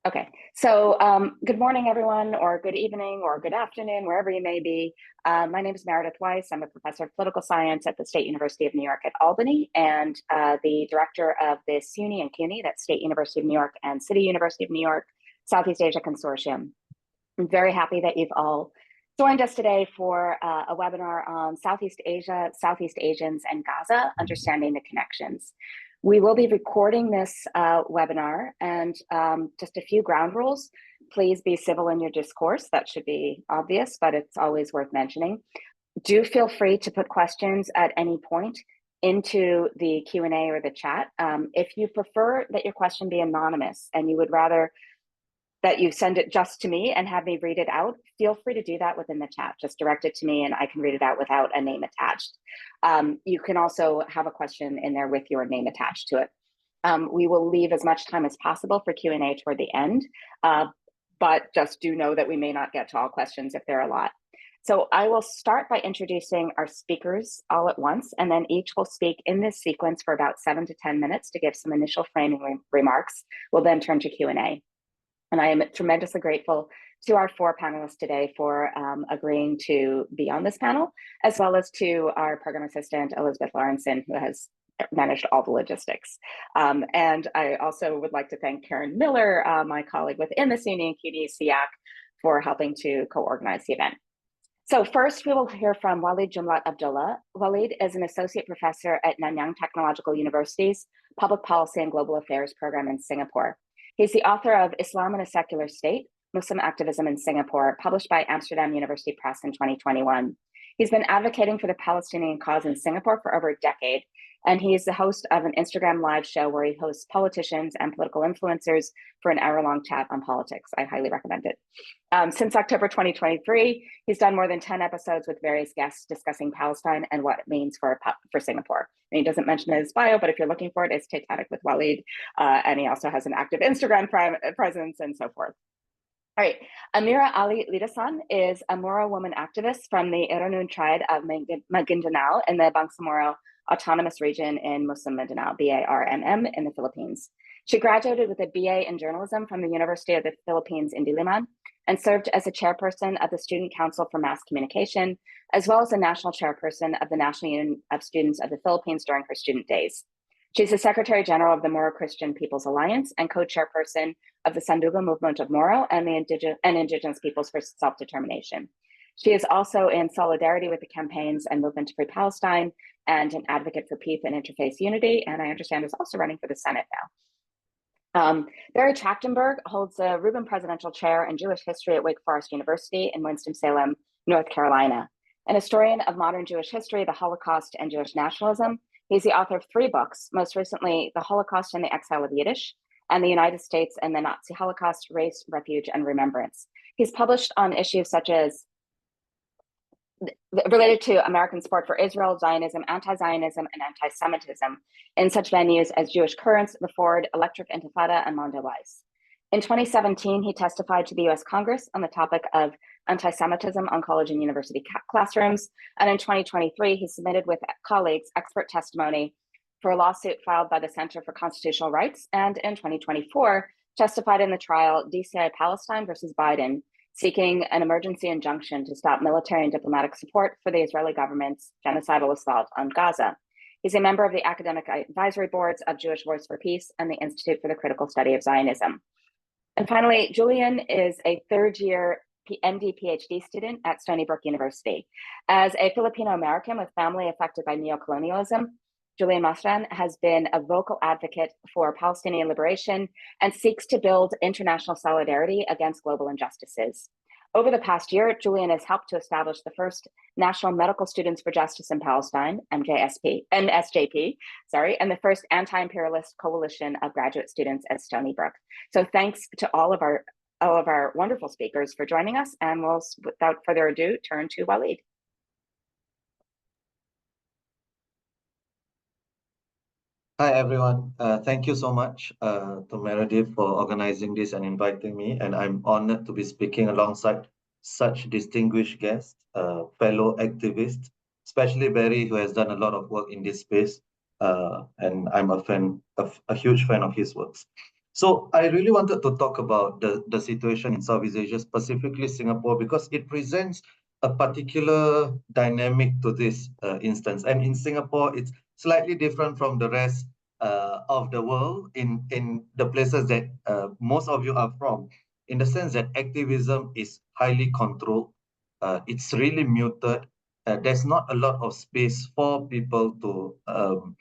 Okay, so good morning, everyone, or good evening, or good afternoon, wherever you may be. My name is Meredith Weiss. I'm a professor of political science at the State University of New York at Albany, and the director of the SUNY and CUNY, that's State University of New York and City University of New York, Southeast Asia Consortium. I'm very happy that you've all joined us today for a webinar on Southeast Asia, Southeast Asians, and Gaza, Understanding the Connections. We will be recording this webinar, and just a few ground rules. Please be civil in your discourse. That should be obvious, but it's always worth mentioning. Do feel free to put questions at any point into the Q&A or the chat. If you prefer that your question be anonymous and you would rather that you send it just to me and have me read it out, feel free to do that within the chat. Just direct it to me and I can read it out without a name attached. You can also have a question in there with your name attached to it. We will leave as much time as possible for Q&A toward the end, but just do know that we may not get to all questions if there are a lot. So I will start by introducing our speakers all at once, and then each will speak in this sequence for about 7 to 10 minutes to give some initial framing remarks. We'll then turn to Q&A. And I am tremendously grateful to our 4 panelists today for agreeing to be on this panel, as well as to our program assistant, Elizabeth Lawrenson, who has managed all the logistics. And I also would like to thank Karen Miller, my colleague within the SUNY and CUNY SIAC, for helping to co-organize the event. So first, we will hear from Walid Jumlat Abdullah. Walid is an associate professor at Nanyang Technological University's Public Policy and Global Affairs program in Singapore. He's the author of Islam in a Secular State, Muslim Activism in Singapore, published by Amsterdam University Press in 2021. He's been advocating for the Palestinian cause in Singapore for over a decade, and he is the host of an Instagram live show where he hosts politicians and political influencers for an hour-long chat on politics. I highly recommend it. Since October 2023, he's done more than 10 episodes with various guests discussing Palestine and what it means for Singapore. And he doesn't mention it in his bio, but if you're looking for it, it's Titanic with Walid. And he also has an active Instagram presence and so forth. All right, Amira Ali Lidasan is a Moro woman activist from the Iranun tribe of Maguindanao in the Bangsamoro Autonomous Region in Muslim Mindanao, BARMM, in the Philippines. She graduated with a BA in journalism from the University of the Philippines in Diliman and served as a chairperson of the Student Council for Mass Communication, as well as a national chairperson of the National Union of Students of the Philippines during her student days. She's the Secretary General of the Moro Christian People's Alliance and co-chairperson of the Sanduga Movement of Moro and the Indigenous Peoples for Self-Determination. She is also in solidarity with the campaigns and movement to free Palestine and an advocate for peace and interfaith unity, and I understand is also running for the Senate now. Barry Trachtenberg holds the Rubin Presidential Chair in Jewish History at Wake Forest University in Winston-Salem, North Carolina. An historian of modern Jewish history, the Holocaust, and Jewish nationalism, he's the author of 3 books, most recently, The Holocaust and the Exile of Yiddish, and the United States and the Nazi Holocaust, Race, Refuge, and Remembrance. He's published on issues such as related to American support for Israel, Zionism, anti-Zionism, and anti-Semitism in such venues as Jewish Currents, The Ford, Electric Intifada, and Monde Weiss. In 2017, he testified to the US Congress on the topic of anti-Semitism on college and university classrooms. And in 2023, he submitted with colleagues expert testimony for a lawsuit filed by the Center for Constitutional Rights. And in 2024, testified in the trial DCI Palestine versus Biden, seeking an emergency injunction to stop military and diplomatic support for the Israeli government's genocidal assault on Gaza. He's a member of the academic advisory boards of Jewish Voice for Peace and the Institute for the Critical Study of Zionism. And finally, Julian is a third-year MD PhD student at Stony Brook University. As a Filipino-American with family affected by neocolonialism, Julian Masran has been a vocal advocate for Palestinian liberation and seeks to build international solidarity against global injustices. Over the past year, Julian has helped to establish the first National Medical Students for Justice in Palestine, NSJP, and the first anti-imperialist coalition of graduate students at Stony Brook. So thanks to all of our wonderful speakers for joining us, and we'll, without further ado, turn to Walid. Hi, everyone. Thank you so much to Meredith for organizing this and inviting me. And I'm honored to be speaking alongside such distinguished guests, fellow activists, especially Barry, who has done a lot of work in this space. And I'm a huge fan of his works. So I really wanted to talk about the situation in Southeast Asia, specifically Singapore, because it presents a particular dynamic to this instance. And in Singapore, it's slightly different from the rest of the world in the places that most of you are from, in the sense that activism is highly controlled. It's really muted. There's not a lot of space for people to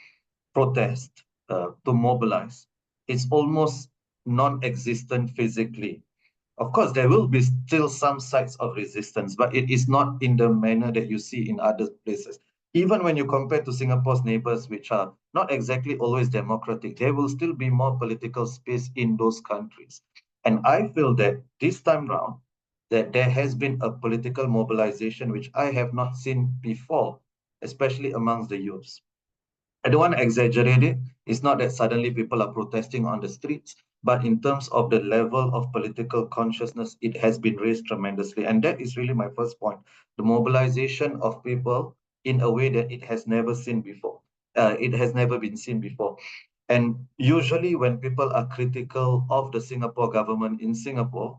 protest, to mobilize. It's almost non-existent physically. Of course, there will be still some sites of resistance, but it is not in the manner that you see in other places. Even when you compare to Singapore's neighbors, which are not exactly always democratic, there will still be more political space in those countries. And I feel that this time round, that there has been a political mobilization which I have not seen before, especially amongst the youths. I don't want to exaggerate it. It's not that suddenly people are protesting on the streets, but in terms of the level of political consciousness, it has been raised tremendously. And that is really my first point. The mobilization of people in a way that it has never seen before. It has never been seen before. And usually when people are critical of the Singapore government in Singapore,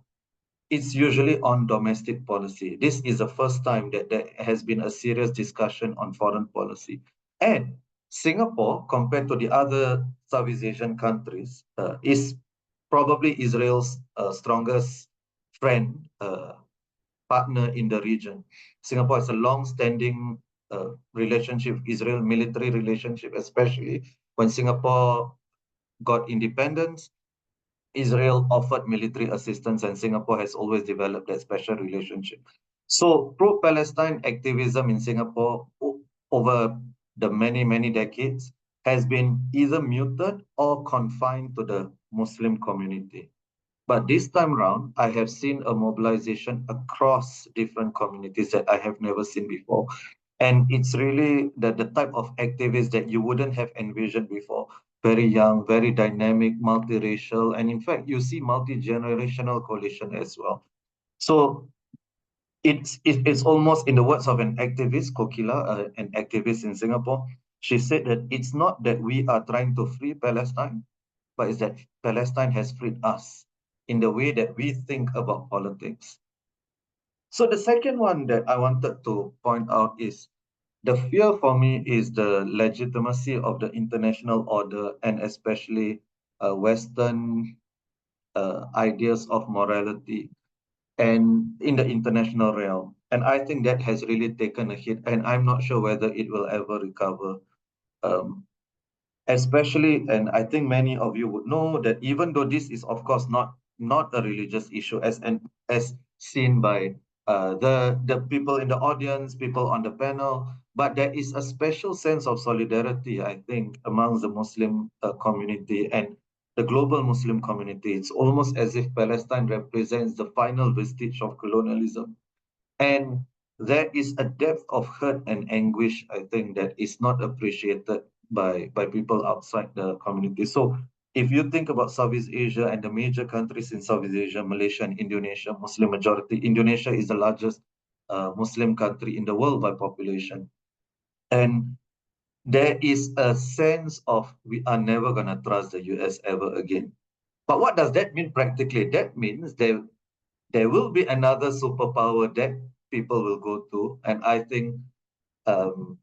it's usually on domestic policy. This is the first time that there has been a serious discussion on foreign policy. And Singapore, compared to the other Southeast Asian countries, is probably Israel's strongest friend, partner in the region. Singapore has a long-standing relationship, Israel military relationship, especially when Singapore got independence. Israel offered military assistance, and Singapore has always developed that special relationship. So, pro-Palestine activism in Singapore over the many, many decades has been either muted or confined to the Muslim community. But this time around, I have seen a mobilization across different communities that I have never seen before. And it's really the type of activists that you wouldn't have envisioned before. Very young, very dynamic, multiracial, and in fact, you see multi-generational coalition as well. So it's almost, in the words of an activist, Kokila, an activist in Singapore, she said that it's not that we are trying to free Palestine, but it's that Palestine has freed us in the way that we think about politics. So the second one that I wanted to point out is the fear for me is the legitimacy of the international order, and especially Western ideas of morality and in the international realm. And I think that has really taken a hit, and I'm not sure whether it will ever recover. Um, Especially, and I think many of you would know that even though this is of course not a religious issue as seen by the people in the audience, people on the panel, but there is a special sense of solidarity, I think, amongst the Muslim community and the global Muslim community. It's almost as if Palestine represents the final vestige of colonialism, and there is a depth of hurt and anguish, I think, that is not appreciated by people outside the community. So if you think about Southeast Asia and the major countries in Southeast Asia, Malaysia and Indonesia, Muslim majority, Indonesia is the largest Muslim country in the world by population. And there is a sense of we are never going to trust the US ever again. But what does that mean practically? That means there will be another superpower that people will go to. And I think um,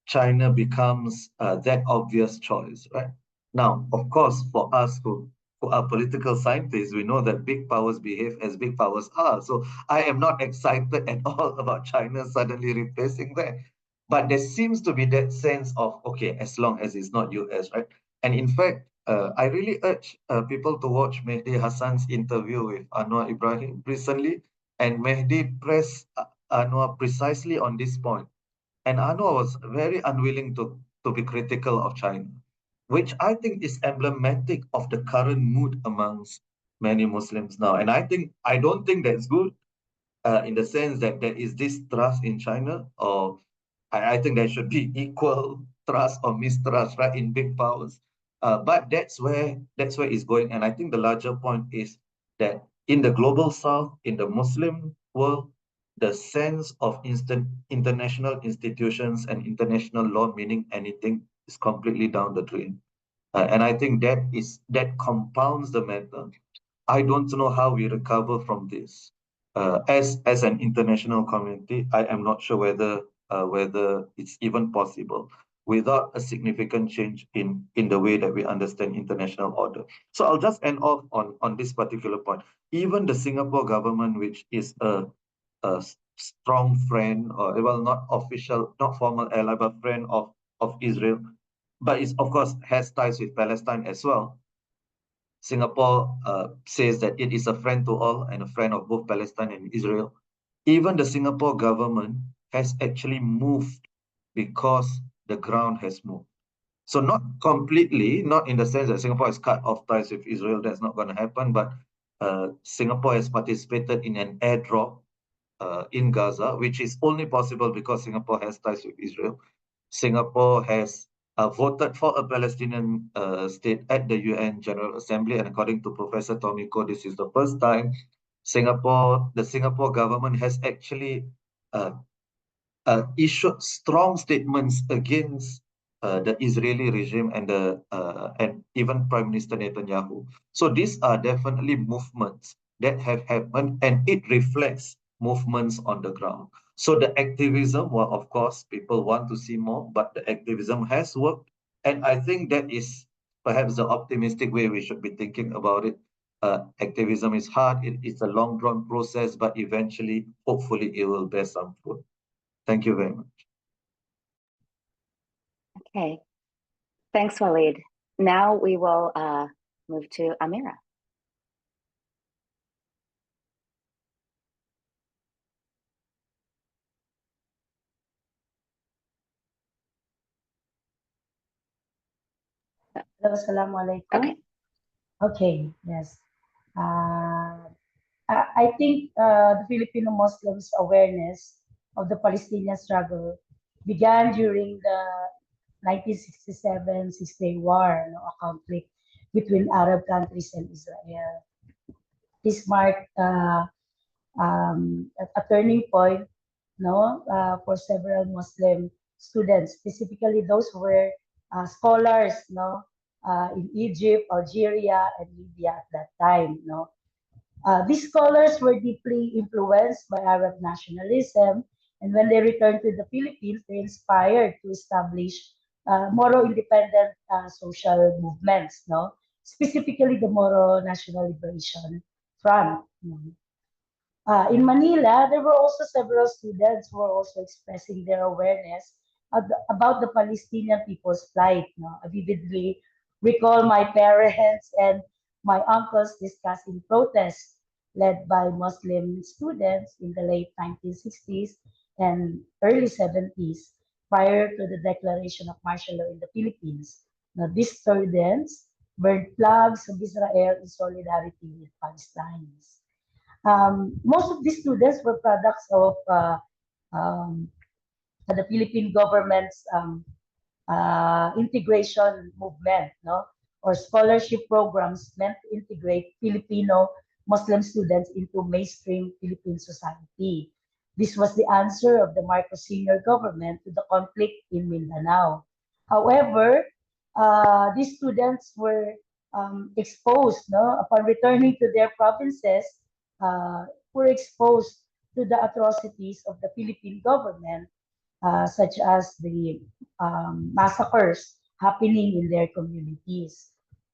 China becomes that obvious choice, right? Now, of course, for us who are political scientists, we know that big powers behave as big powers are. So I am not excited at all about China suddenly replacing that. But there seems to be that sense of, okay, as long as it's not US, right? And in fact, I really urge people to watch Mehdi Hassan's interview with Anwar Ibrahim recently. And Mehdi pressed Anwar precisely on this point. And Anwar was very unwilling to be critical of China, which I think is emblematic of the current mood amongst many Muslims now. And I don't think that's good in the sense that there is this trust in China, or I think there should be equal trust or mistrust, right, in big powers. But that's where it's going. And I think the larger point is that in the global south, in the Muslim world, the sense of international institutions and international law meaning anything is completely down the drain. And I think that compounds the matter. I don't know how we recover from this. As an international community, I am not sure whether it's even possible without a significant change in the way that we understand international order. So I'll just end off on this particular point. Even the Singapore government, which is a strong friend, or well, not official, not formal ally, but friend of Israel, but it's of course has ties with Palestine as well. Singapore says that it is a friend to all and a friend of both Palestine and Israel. Even the Singapore government has actually moved because the ground has moved. So not completely, not in the sense that Singapore has cut off ties with Israel, that's not going to happen, but Singapore has participated in an airdrop in Gaza, which is only possible because Singapore has ties with Israel. Singapore has voted for a Palestinian state at the UN General Assembly, and according to Professor Tomiko, this is the first time the Singapore government has actually uh, issued strong statements against the Israeli regime and even Prime Minister Netanyahu. So these are definitely movements that have happened, and it reflects movements on the ground. So the activism, well, of course, people want to see more, but the activism has worked, and I think that is perhaps the optimistic way we should be thinking about it. Activism is hard; it's a long drawn process, but eventually, hopefully, it will bear some fruit. Thank you very much. Okay, thanks, Walid. Now we will move to Amira. Hello, Assalamualaikum. Okay. Okay, yes. I think the Filipino Muslims' awareness of the Palestinian struggle began during the 1967 Six-Day War, a conflict between Arab countries and Israel. This marked a turning point for several Muslim students, specifically those who were scholars in Egypt, Algeria, and Libya at that time. These scholars were deeply influenced by Arab nationalism, and when they returned to the Philippines, they inspired to establish Moro independent social movements, specifically the Moro National Liberation Front. In Manila, there were also several students who were also expressing their awareness about the Palestinian people's plight. I vividly recall my parents and my uncles discussing protests led by Muslim students in the late 1960s and early 70s prior to the declaration of martial law in the Philippines. Now, these students burned flags of Israel in solidarity with Palestine. Most of these students were products of um, the Philippine government's integration movement, or scholarship programs meant to integrate Filipino Muslim students into mainstream Philippine society. This was the answer of the Marcos Sr. government to the conflict in Mindanao. However, these students were exposed, upon returning to their provinces, uh, were exposed to the atrocities of the Philippine government, such as the massacres happening in their communities.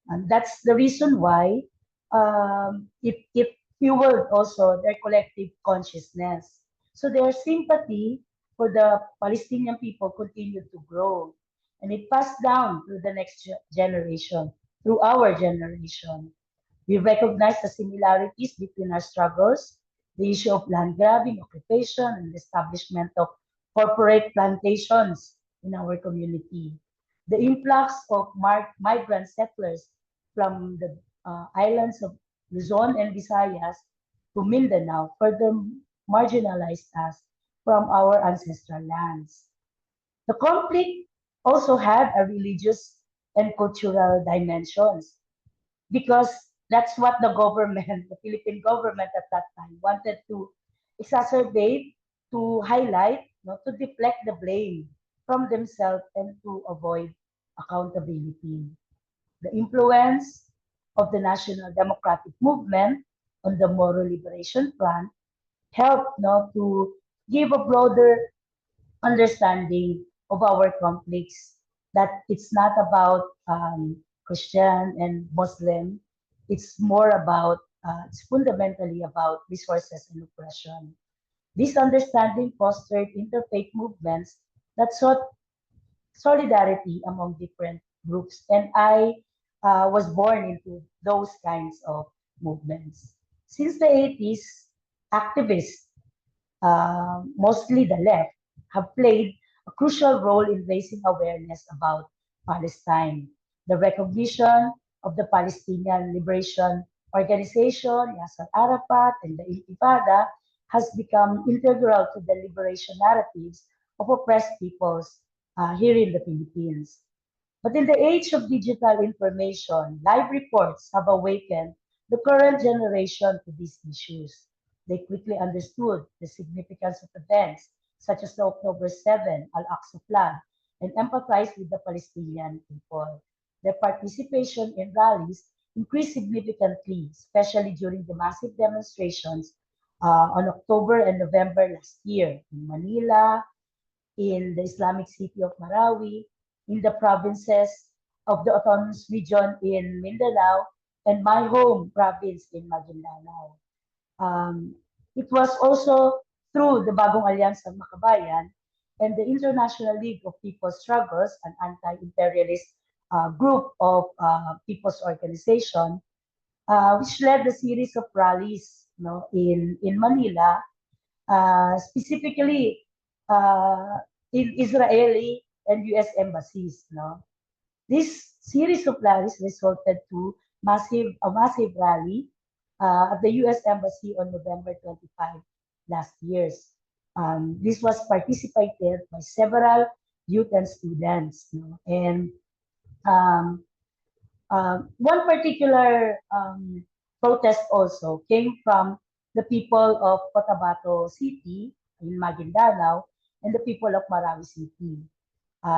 And that's the reason why it fueled also their collective consciousness. So their sympathy for the Palestinian people continued to grow. And it passed down to the next generation, through our generation. We recognize the similarities between our struggles, the issue of land grabbing, occupation, and the establishment of corporate plantations in our community. The influx of migrant settlers from the islands of Luzon and Visayas to Mindanao further marginalized us from our ancestral lands. The conflict also had a religious and cultural dimensions because that's what the government, the Philippine government at that time, wanted to exacerbate, to highlight, to deflect the blame from themselves and to avoid accountability. The influence of the National Democratic Movement on the Moro Liberation Front helped to give a broader understanding of our conflicts, that it's not about Christian and Muslim. It's more about, it's fundamentally about resources and oppression. This understanding fostered interfaith movements that sought solidarity among different groups. And I was born into those kinds of movements. Since the 80s, activists, mostly the left, have played a crucial role in raising awareness about Palestine. The recognition of the Palestinian Liberation Organization, Yasser Arafat, and the Intifada has become integral to the liberation narratives of oppressed peoples here in the Philippines. But in the age of digital information, live reports have awakened the current generation to these issues. They quickly understood the significance of events such as the October 7 Al-Aqsa flood and empathized with the Palestinian people. Their participation in rallies increased significantly, especially during the massive demonstrations on October and November last year in Manila, in the Islamic city of Marawi, in the provinces of the autonomous region in Mindanao, and my home province in Maguindanao. Um, it was also through the Bagong Alyansang Makabayan and the International League of People's Struggles, an anti-imperialist group of people's organization, which led a series of rallies in Manila, specifically uh, in Israeli and US embassies. This series of rallies resulted to a massive rally at the US Embassy on November 25 last year. This was participated by several youth and students. And um, one particular protest also came from the people of Cotabato City in Maguindanao and the people of Marawi City.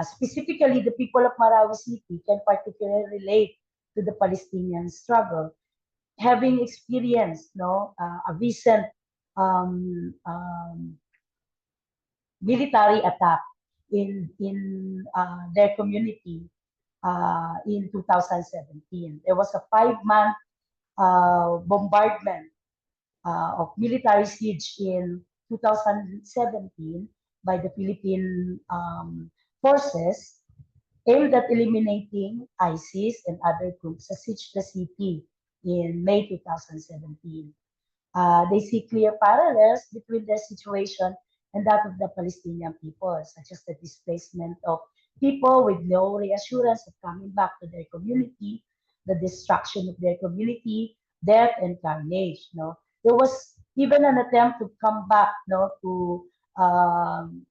Specifically, the people of Marawi City can particularly relate to the Palestinian struggle, having experienced a recent um, um, military attack in their community in 2017. There was a 5-month bombardment of military siege in 2017 by the Philippine forces aimed at eliminating ISIS and other groups that sieged the city in May 2017. They see clear parallels between their situation and that of the Palestinian people, such as the displacement of people with no reassurance of coming back to their community, the destruction of their community, death and carnage. There was even an attempt to come back um,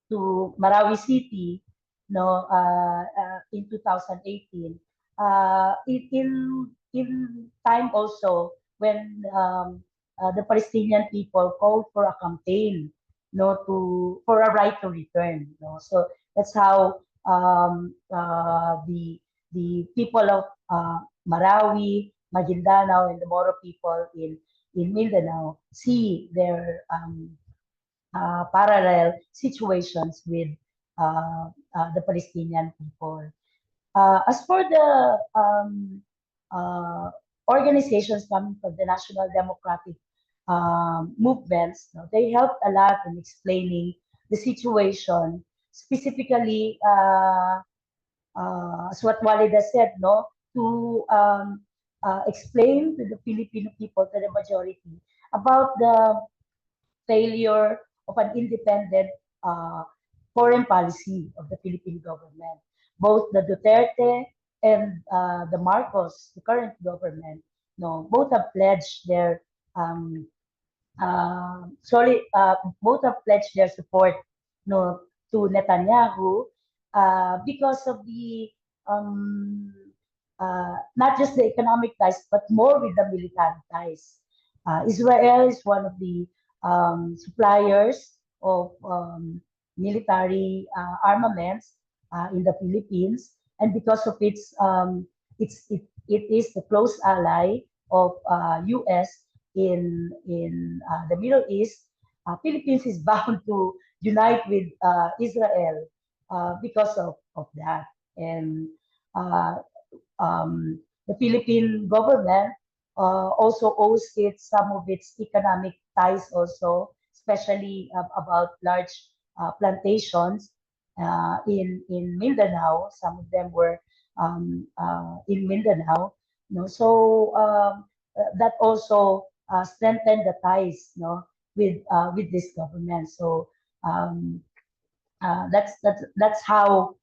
to Marawi City in 2018. In time also when the Palestinian people called for a campaign for a right to return. So that's how the people of Marawi, Maguindanao, and the Moro people in Mindanao see their parallel situations with the Palestinian people. As for the organizations coming from the National Democratic movements, they helped a lot in explaining the situation, specifically, as what Walida said, to explain to the Filipino people, to the majority, about the failure of an independent foreign policy of the Philippine government. Both the Duterte and the Marcos, the current government, both have pledged their both have pledged their support to Netanyahu because of the not just the economic ties, but more with the military ties. Israel is one of the suppliers of military armaments in the Philippines, and because of its it is the close ally of U.S. in the Middle East. Philippines is bound to unite with Israel because of that. And the Philippine government also owes it some of its economic ties also, especially about large plantations in Mindanao. Some of them were in Mindanao. So that also strengthened the ties, with this government. So that's how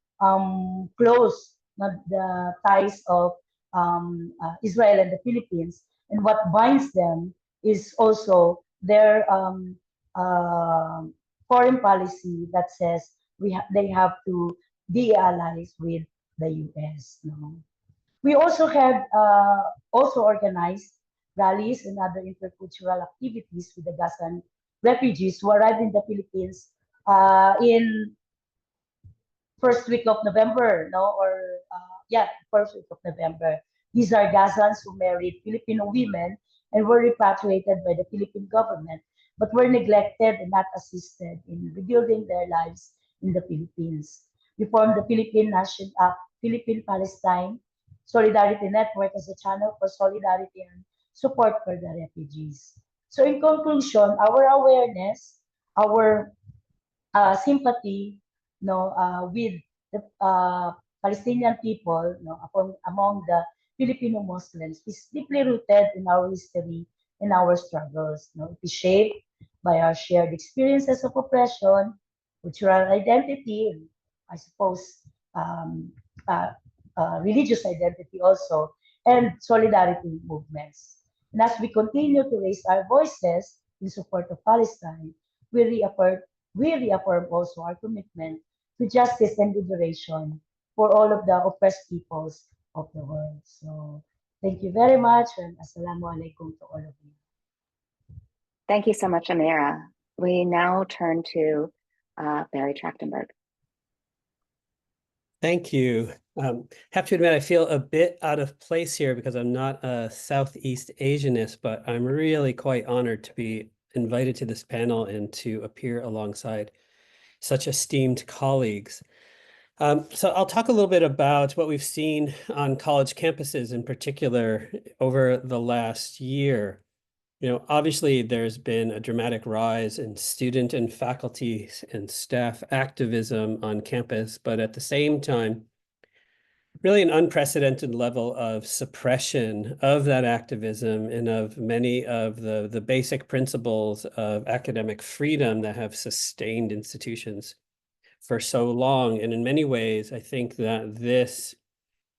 close the ties of Israel and the Philippines. And what binds them is also their foreign policy that says they have to be allies with the U.S. We also had also organized rallies and other intercultural activities with the Gazan refugees who arrived in the Philippines in first week of November, first week of November. These are Gazans who married Filipino women and were repatriated by the Philippine government, but were neglected and not assisted in rebuilding their lives in the Philippines. We formed the Philippine Palestine Solidarity Network as a channel for solidarity and support for the refugees. So in conclusion, our awareness, our sympathy, with the Palestinian people, among the Filipino Muslims, is deeply rooted in our history and our struggles. It is shaped by our shared experiences of oppression, cultural identity, and I suppose religious identity also, and solidarity movements. And as we continue to raise our voices in support of Palestine, we reaffirm also our commitment to justice and liberation for all of the oppressed peoples of the world. So thank you very much, and assalamu alaikum to all of you. Thank you so much, Amira. We now turn to Barry Trachtenberg. Thank you. Have to admit, I feel a bit out of place here because I'm not a Southeast Asianist, but I'm really quite honored to be invited to this panel and to appear alongside such esteemed colleagues. So I'll talk a little bit about what we've seen on college campuses in particular over the last year. Obviously there's been a dramatic rise in student and faculty and staff activism on campus, but at the same time, really an unprecedented level of suppression of that activism and of many of the basic principles of academic freedom that have sustained institutions for so long. And in many ways, I think that this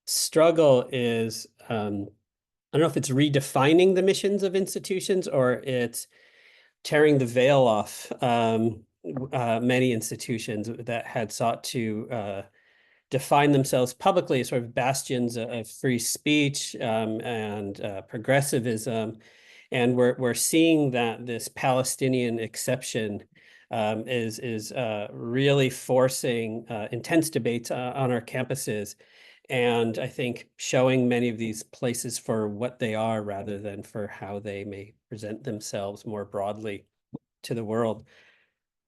struggle is, I don't know if it's redefining the missions of institutions or it's tearing the veil off many institutions that had sought to define themselves publicly as sort of bastions of free speech and progressivism. And we're seeing that this Palestinian exception is really forcing intense debates on our campuses. And I think showing many of these places for what they are rather than for how they may present themselves more broadly to the world.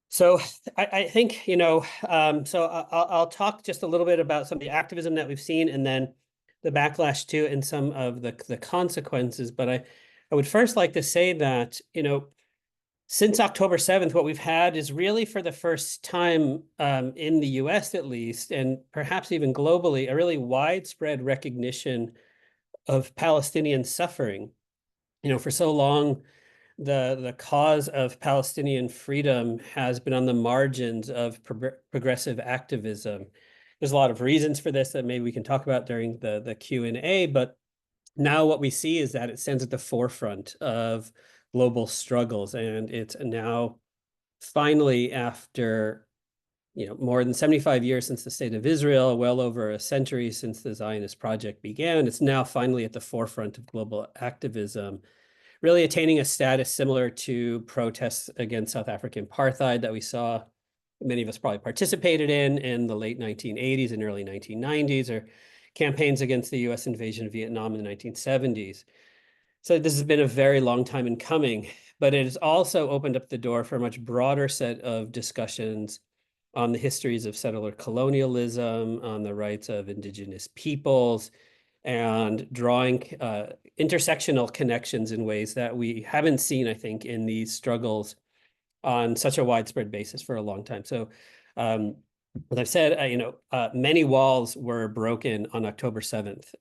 So I think, so I'll talk just a little bit about some of the activism that we've seen and then the backlash to and some of the consequences. But I would first like to say that, since October 7th, what we've had is really for the first time in the US at least, and perhaps even globally, a really widespread recognition of Palestinian suffering. For so long, the cause of Palestinian freedom has been on the margins of progressive activism. There's a lot of reasons for this that maybe we can talk about during the Q&A, but now what we see is that it stands at the forefront of global struggles, and it's now finally, after more than 75 years since the state of Israel, well over a century since the Zionist project began, it's now finally at the forefront of global activism, really attaining a status similar to protests against South African apartheid that we saw many of us probably participated in the late 1980s and early 1990s, or campaigns against the US invasion of Vietnam in the 1970s. So this has been a very long time in coming, but it has also opened up the door for a much broader set of discussions on the histories of settler colonialism, on the rights of indigenous peoples, and drawing intersectional connections in ways that we haven't seen, I think, in these struggles on such a widespread basis for a long time. So, as I've said, many walls were broken on October 7th,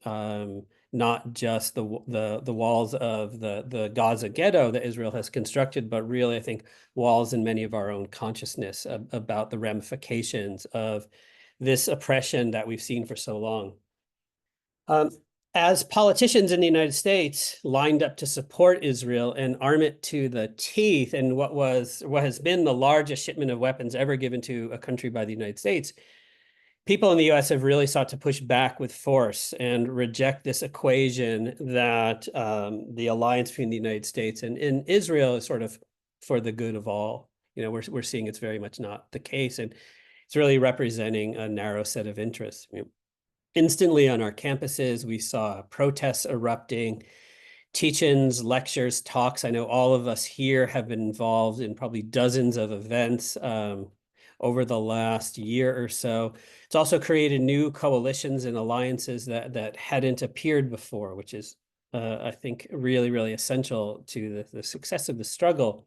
not just the walls of the Gaza ghetto that Israel has constructed, but really, I think, walls in many of our own consciousness about the ramifications of this oppression that we've seen for so long. As politicians in the United States lined up to support Israel and arm it to the teeth in what has been the largest shipment of weapons ever given to a country by the United States, people in the US have really sought to push back with force and reject this equation that the alliance between the United States and Israel is sort of for the good of all. We're seeing it's very much not the case, and it's really representing a narrow set of interests. Instantly on our campuses, we saw protests erupting, teach-ins, lectures, talks. I know all of us here have been involved in probably dozens of events over the last year or so. It's also created new coalitions and alliances that hadn't appeared before, which is, I think, really, really essential to the success of the struggle.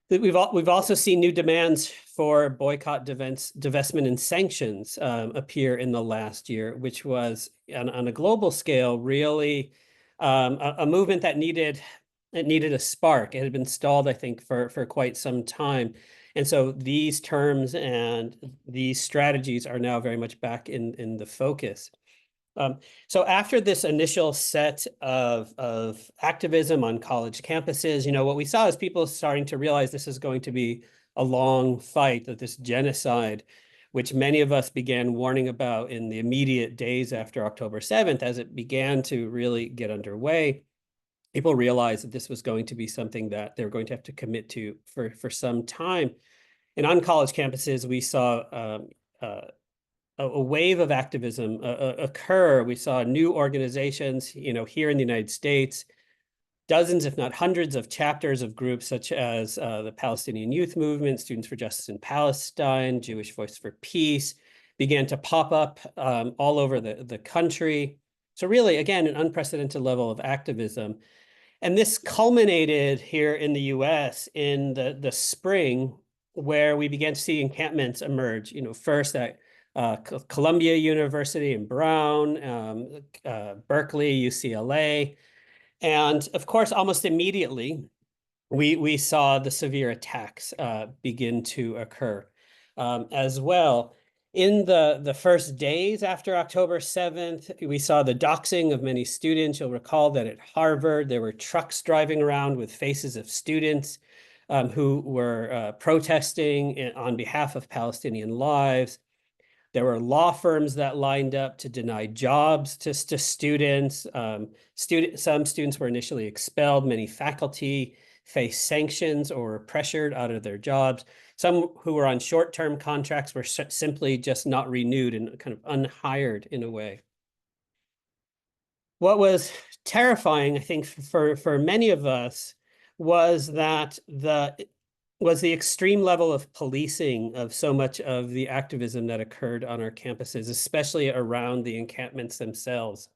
We've also seen new demands for boycott, divestment, and sanctions appear in the last year, which was on a global scale really a movement that needed a spark. It had been stalled, I think, for quite some time, and so these terms and these strategies are now very much back in the focus. So after this initial set of activism on college campuses, what we saw is people starting to realize this is going to be a long fight, that this genocide, which many of us began warning about in the immediate days after October 7th, as it began to really get underway, people realized that this was going to be something that they're going to have to commit to for some time. And on college campuses, we saw a wave of activism occur. We saw new organizations, here in the United States, dozens, if not hundreds, of chapters of groups such as the Palestinian Youth Movement, Students for Justice in Palestine, Jewish Voice for Peace, began to pop up all over the country. So really, again, an unprecedented level of activism. And this culminated here in the US in the spring, where we began to see encampments emerge, first at Columbia University in Brown, Berkeley, UCLA. And of course, almost immediately, we saw the severe attacks begin to occur as well. In the first days after October 7th, we saw the doxing of many students. You'll recall that at Harvard, there were trucks driving around with faces of students who were protesting on behalf of Palestinian lives. There were law firms that lined up to deny jobs to students. Some students were initially expelled. Many faculty faced sanctions or were pressured out of their jobs. Some who were on short-term contracts were simply just not renewed and kind of unhired in a way. What was terrifying, I think, for many of us was that the extreme level of policing of so much of the activism that occurred on our campuses, especially around the encampments themselves.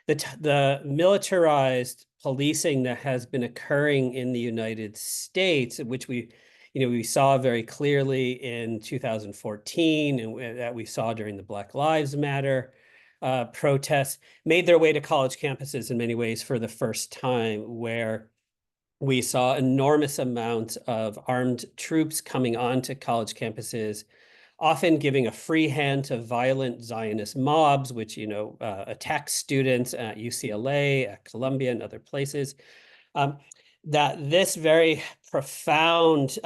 The militarized policing that has been occurring in the United States, which we saw very clearly in 2014, and that we saw during the Black Lives Matter protests, made their way to college campuses in many ways for the first time, where we saw enormous amounts of armed troops coming onto college campuses, often giving a free hand to violent Zionist mobs, which, attack students at UCLA, at Columbia, and other places. That this very profound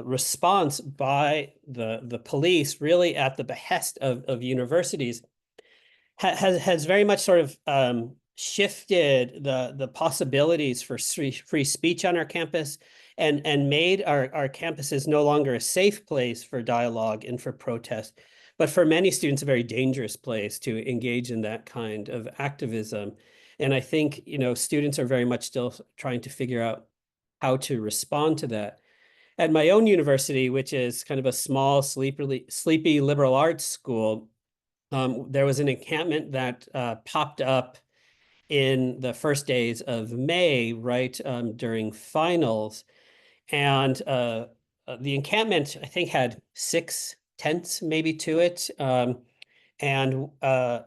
response by the police, really at the behest of universities, has very much sort of shifted the possibilities for free speech on our campus and made our campuses no longer a safe place for dialogue and for protest, but for many students, a very dangerous place to engage in that kind of activism. And I think, students are very much still trying to figure out how to respond to that. At my own university, which is kind of a small, sleepy liberal arts school, there was an encampment that popped up in the first days of May, right during finals. And the encampment, I think, had 6 tents maybe to it. And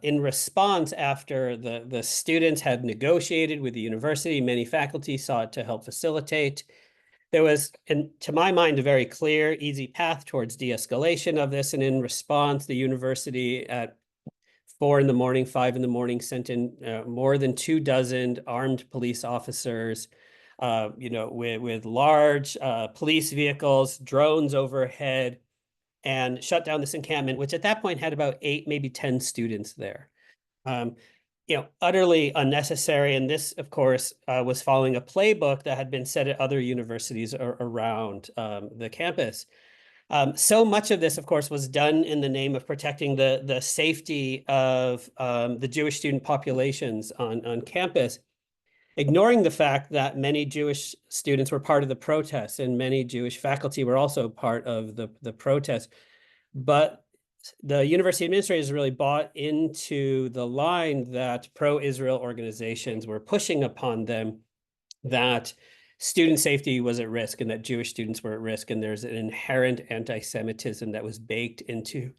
in response, after the students had negotiated with the university, many faculty sought to help facilitate. There was, to my mind, a very clear, easy path towards de-escalation of this. And in response, the university at 4 in the morning, 5 in the morning, sent in more than 24 armed police officers, with large police vehicles, drones overhead, and shut down this encampment, which at that point had about 8, maybe 10 students there. Utterly unnecessary. And this, of course, was following a playbook that had been set at other universities around the campus. So much of this, of course, was done in the name of protecting the safety of the Jewish student populations on campus, ignoring the fact that many Jewish students were part of the protests and many Jewish faculty were also part of the protest. But the university administrators really bought into the line that pro-Israel organizations were pushing upon them, that student safety was at risk and that Jewish students were at risk. And there's an inherent anti-Semitism that was baked into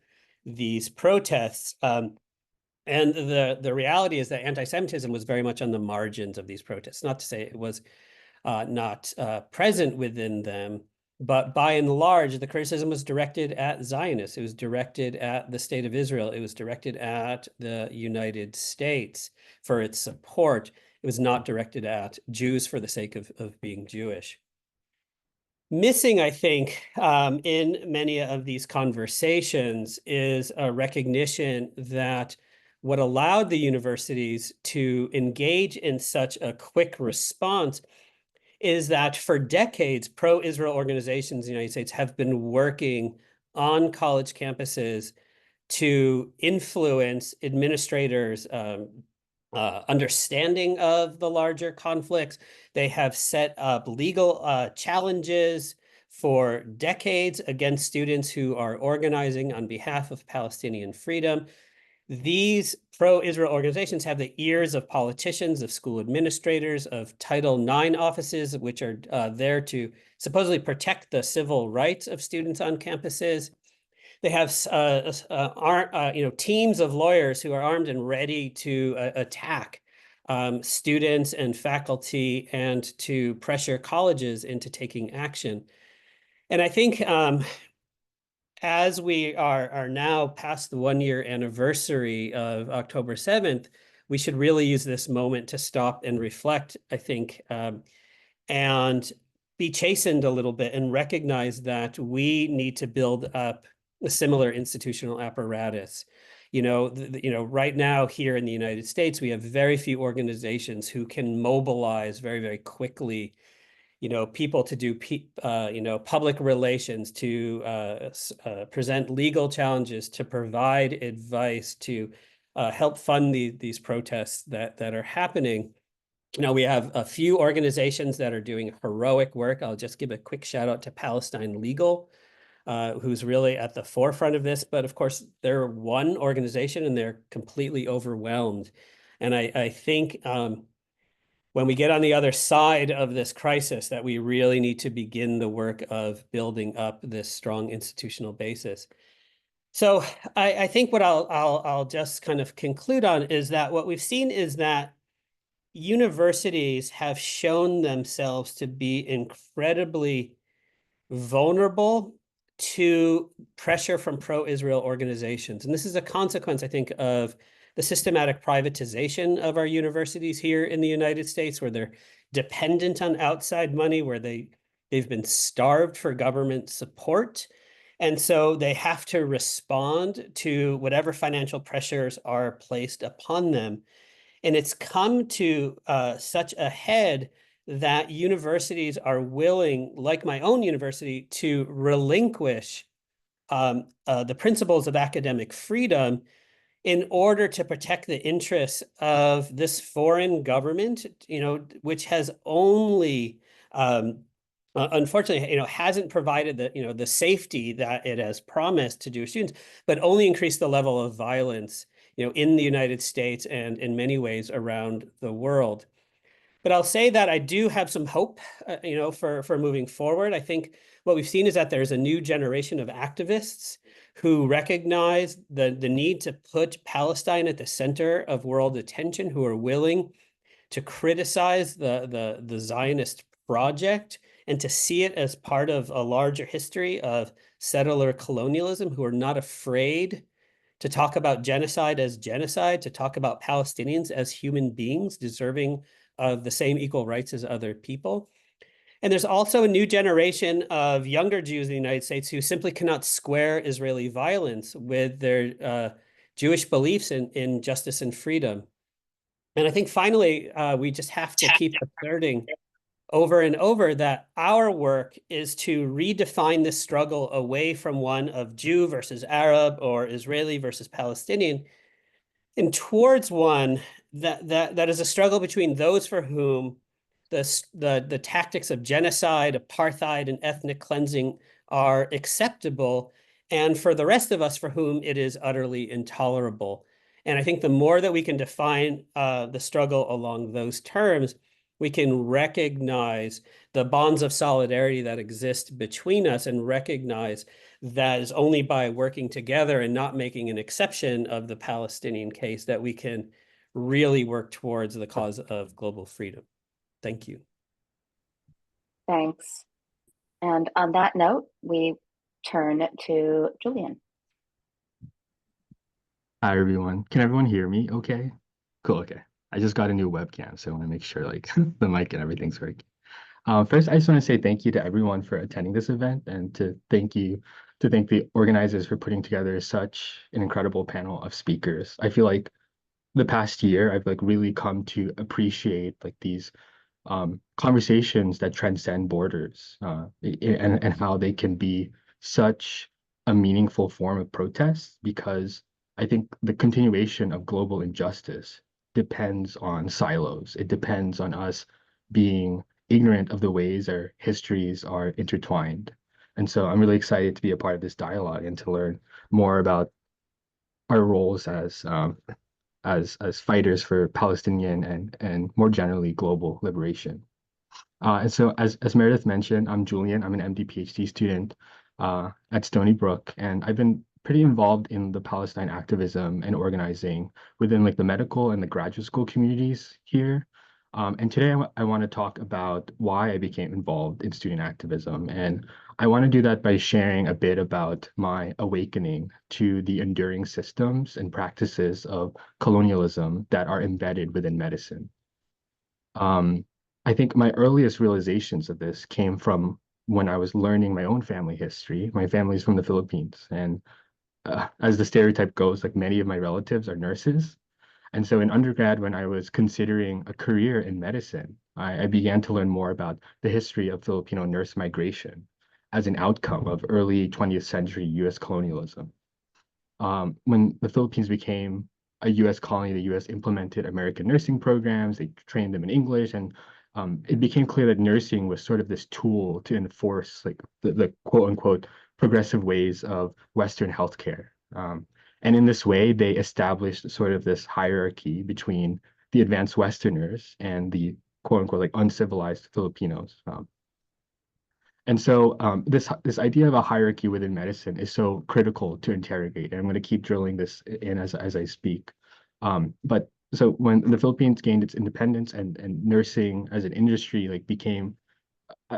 these protests. And the reality is that anti-Semitism was very much on the margins of these protests. Not to say it was not present within them, but by and large, the criticism was directed at Zionists. It was directed at the state of Israel. It was directed at the United States for its support. It was not directed at Jews for the sake of being Jewish. Missing, I think, in many of these conversations is a recognition that what allowed the universities to engage in such a quick response is that for decades, pro-Israel organizations in the United States have been working on college campuses to influence administrators' understanding of the larger conflicts. They have set up legal challenges for decades against students who are organizing on behalf of Palestinian freedom. These pro-Israel organizations have the ears of politicians, of school administrators, of Title IX offices, which are there to supposedly protect the civil rights of students on campuses. They have teams of lawyers who are armed and ready to attack students and faculty and to pressure colleges into taking action. And I think as we are now past the 1-year anniversary of October 7th, we should really use this moment to stop and reflect, I think, and be chastened a little bit and recognize that we need to build up a similar institutional apparatus. Right now here in the United States, we have very few organizations who can mobilize very, very quickly people to do, public relations, to present legal challenges, to provide advice, to help fund these protests that are happening. We have a few organizations that are doing heroic work. I'll just give a quick shout out to Palestine Legal, who's really at the forefront of this. But of course, they're one organization and they're completely overwhelmed. And I think when we get on the other side of this crisis, that we really need to begin the work of building up this strong institutional basis. So I think what I'll just kind of conclude on is that what we've seen is that universities have shown themselves to be incredibly vulnerable to pressure from pro-Israel organizations. And this is a consequence, I think, of the systematic privatization of our universities here in the United States, where they're dependent on outside money, where they've been starved for government support. And so they have to respond to whatever financial pressures are placed upon them. And it's come to such a head that universities are willing, like my own university, to relinquish the principles of academic freedom in order to protect the interests of this foreign government, which has only, unfortunately, hasn't provided the safety that it has promised to Jewish students, but only increased the level of violence, in the United States and in many ways around the world. But I'll say that I do have some hope, for moving forward. I think what we've seen is that there's a new generation of activists who recognize the need to put Palestine at the center of world attention, who are willing to criticize the Zionist project and to see it as part of a larger history of settler colonialism, who are not afraid to talk about genocide as genocide, to talk about Palestinians as human beings deserving of the same equal rights as other people. And there's also a new generation of younger Jews in the United States who simply cannot square Israeli violence with their Jewish beliefs in justice and freedom. And I think finally, we just have to keep asserting over and over that our work is to redefine this struggle away from one of Jew versus Arab or Israeli versus Palestinian, and towards one that is a struggle between those for whom the tactics of genocide, apartheid, and ethnic cleansing are acceptable, and for the rest of us for whom it is utterly intolerable. And I think the more that we can define the struggle along those terms, we can recognize the bonds of solidarity that exist between us and recognize that is only by working together and not making an exception of the Palestinian case that we can really work towards the cause of global freedom. Thank you. Thanks. And on that note, we turn to Julian. Hi, everyone. Can everyone hear me okay? Cool, okay. I just got a new webcam, so I want to make sure like the mic and everything's working. First, I just want to say thank you to everyone for attending this event and to thank the organizers for putting together such an incredible panel of speakers. I feel like the past year, I've like really come to appreciate like these conversations that transcend borders and how they can be such a meaningful form of protest, because I think the continuation of global injustice depends on silos. It depends on us being ignorant of the ways our histories are intertwined. And so I'm really excited to be a part of this dialogue and to learn more about our roles as fighters for Palestinian and more generally global liberation. And so as Meredith mentioned, I'm Julian. I'm an MD PhD student at Stony Brook, and I've been pretty involved in the Palestine activism and organizing within like the medical and the graduate school communities here. And today I want to talk about why I became involved in student activism. And I want to do that by sharing a bit about my awakening to the enduring systems and practices of colonialism that are embedded within medicine. I think my earliest realizations of this came from when I was learning my own family history. My family's from the Philippines, and as the stereotype goes, like many of my relatives are nurses. And so in undergrad, when I was considering a career in medicine, I began to learn more about the history of Filipino nurse migration as an outcome of early 20th century US colonialism. When the Philippines became a US colony, the US implemented American nursing programs, they trained them in English, and it became clear that nursing was sort of this tool to enforce like the quote unquote progressive ways of Western healthcare. And in this way, they established sort of this hierarchy between the advanced Westerners and the quote unquote like uncivilized Filipinos. And so this idea of a hierarchy within medicine is so critical to interrogate. And I'm going to keep drilling this in as I speak. But so when the Philippines gained its independence and nursing as an industry like became,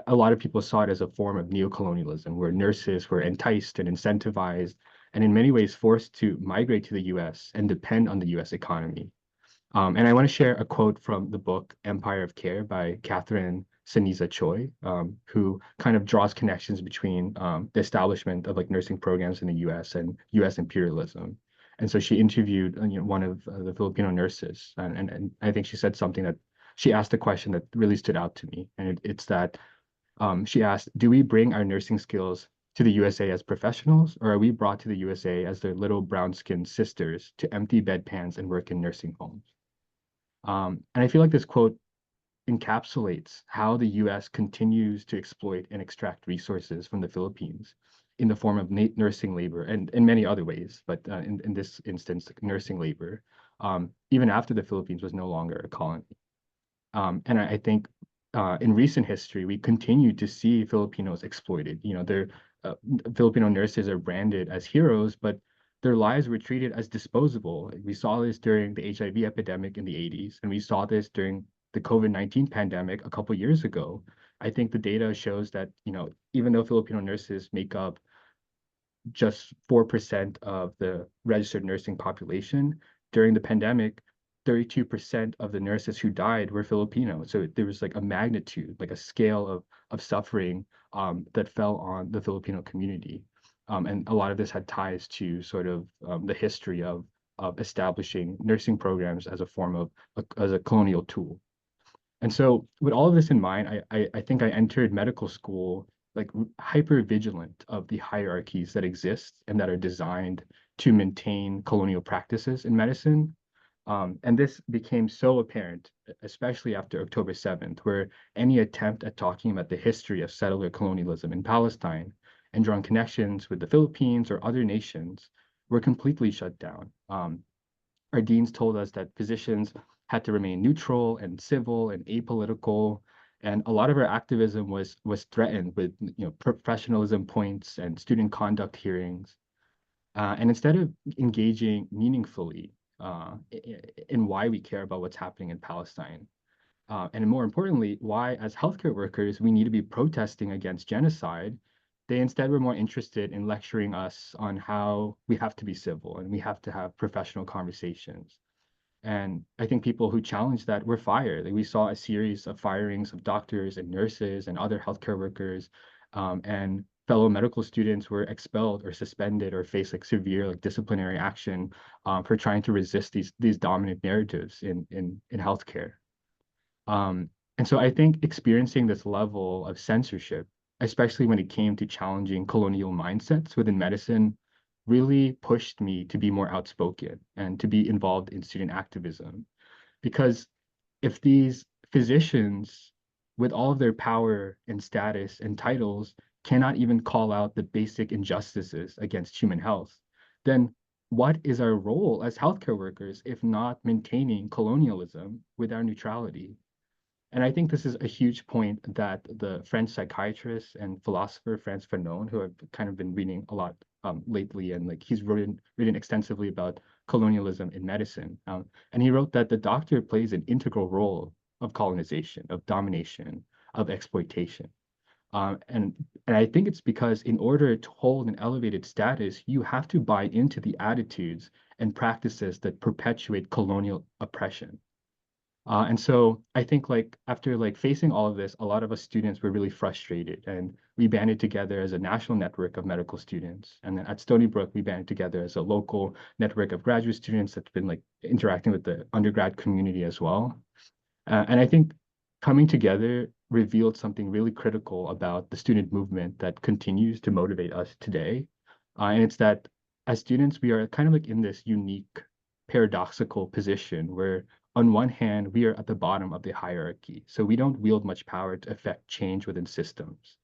a lot of people saw it as a form of neocolonialism, where nurses were enticed and incentivized and in many ways forced to migrate to the US and depend on the US economy. And I want to share a quote from the book Empire of Care by Catherine Saniza Choi, who kind of draws connections between the establishment of like nursing programs in the US and US imperialism. And so she interviewed one of the Filipino nurses, and I think she said something that she asked a question that really stood out to me. And it's that she asked, do we bring our nursing skills to the USA as professionals, or are we brought to the USA as their little brown-skinned sisters to empty bedpans and work in nursing homes? And I feel like this quote encapsulates how the US continues to exploit and extract resources from the Philippines in the form of nursing labor and in many other ways, but in this instance, nursing labor, even after the Philippines was no longer a colony. And I think in recent history, we continue to see Filipinos exploited. Their Filipino nurses are branded as heroes, but their lives were treated as disposable. We saw this during the HIV epidemic in the 80s, and we saw this during the COVID-19 pandemic a couple years ago. I think the data shows that, even though Filipino nurses make up just 4% of the registered nursing population, during the pandemic, 32% of the nurses who died were Filipino. So there was like a magnitude, like a scale of suffering that fell on the Filipino community. And a lot of this had ties to sort of the history of establishing nursing programs as a form of as a colonial tool. And so with all of this in mind, I think I entered medical school like hyper vigilant of the hierarchies that exist and that are designed to maintain colonial practices in medicine. And this became so apparent, especially after October 7th, where any attempt at talking about the history of settler colonialism in Palestine and drawing connections with the Philippines or other nations were completely shut down. Our deans told us that physicians had to remain neutral and civil and apolitical, and a lot of our activism was threatened with professionalism points and student conduct hearings. And instead of engaging meaningfully in why we care about what's happening in Palestine, and more importantly, why as healthcare workers we need to be protesting against genocide, they instead were more interested in lecturing us on how we have to be civil and we have to have professional conversations. And I think people who challenged that were fired. Like we saw a series of firings of doctors and nurses and other healthcare workers, and fellow medical students were expelled or suspended or faced like severe like disciplinary action for trying to resist these dominant narratives in healthcare. And so I think experiencing this level of censorship, especially when it came to challenging colonial mindsets within medicine, really pushed me to be more outspoken and to be involved in student activism. Because if these physicians, with all of their power and status and titles, cannot even call out the basic injustices against human health, then what is our role as healthcare workers if not maintaining colonialism with our neutrality? And I think this is a huge point that the French psychiatrist and philosopher Frantz Fanon, who I've kind of been reading a lot lately, and like he's written extensively about colonialism in medicine. And he wrote that the doctor plays an integral role of colonization, of domination, of exploitation. And I think it's because in order to hold an elevated status, you have to buy into the attitudes and practices that perpetuate colonial oppression. And so I think like after like facing all of this, a lot of us students were really frustrated, and we banded together as a national network of medical students. And then at Stony Brook, we banded together as a local network of graduate students that's been like interacting with the undergrad community as well. And I think coming together revealed something really critical about the student movement that continues to motivate us today. And it's that as students, we are kind of like in this unique paradoxical position where on one hand, we are at the bottom of the hierarchy. So we don't wield much power to affect change within systems.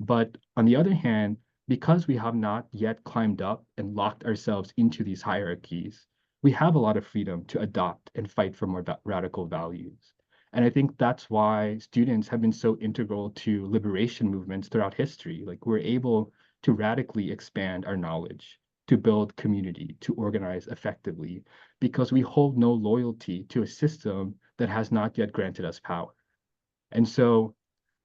But on the other hand, because we have not yet climbed up and locked ourselves into these hierarchies, we have a lot of freedom to adopt and fight for more radical values. And I think that's why students have been so integral to liberation movements throughout history. Like we're able to radically expand our knowledge, to build community, to organize effectively, because we hold no loyalty to a system that has not yet granted us power. And so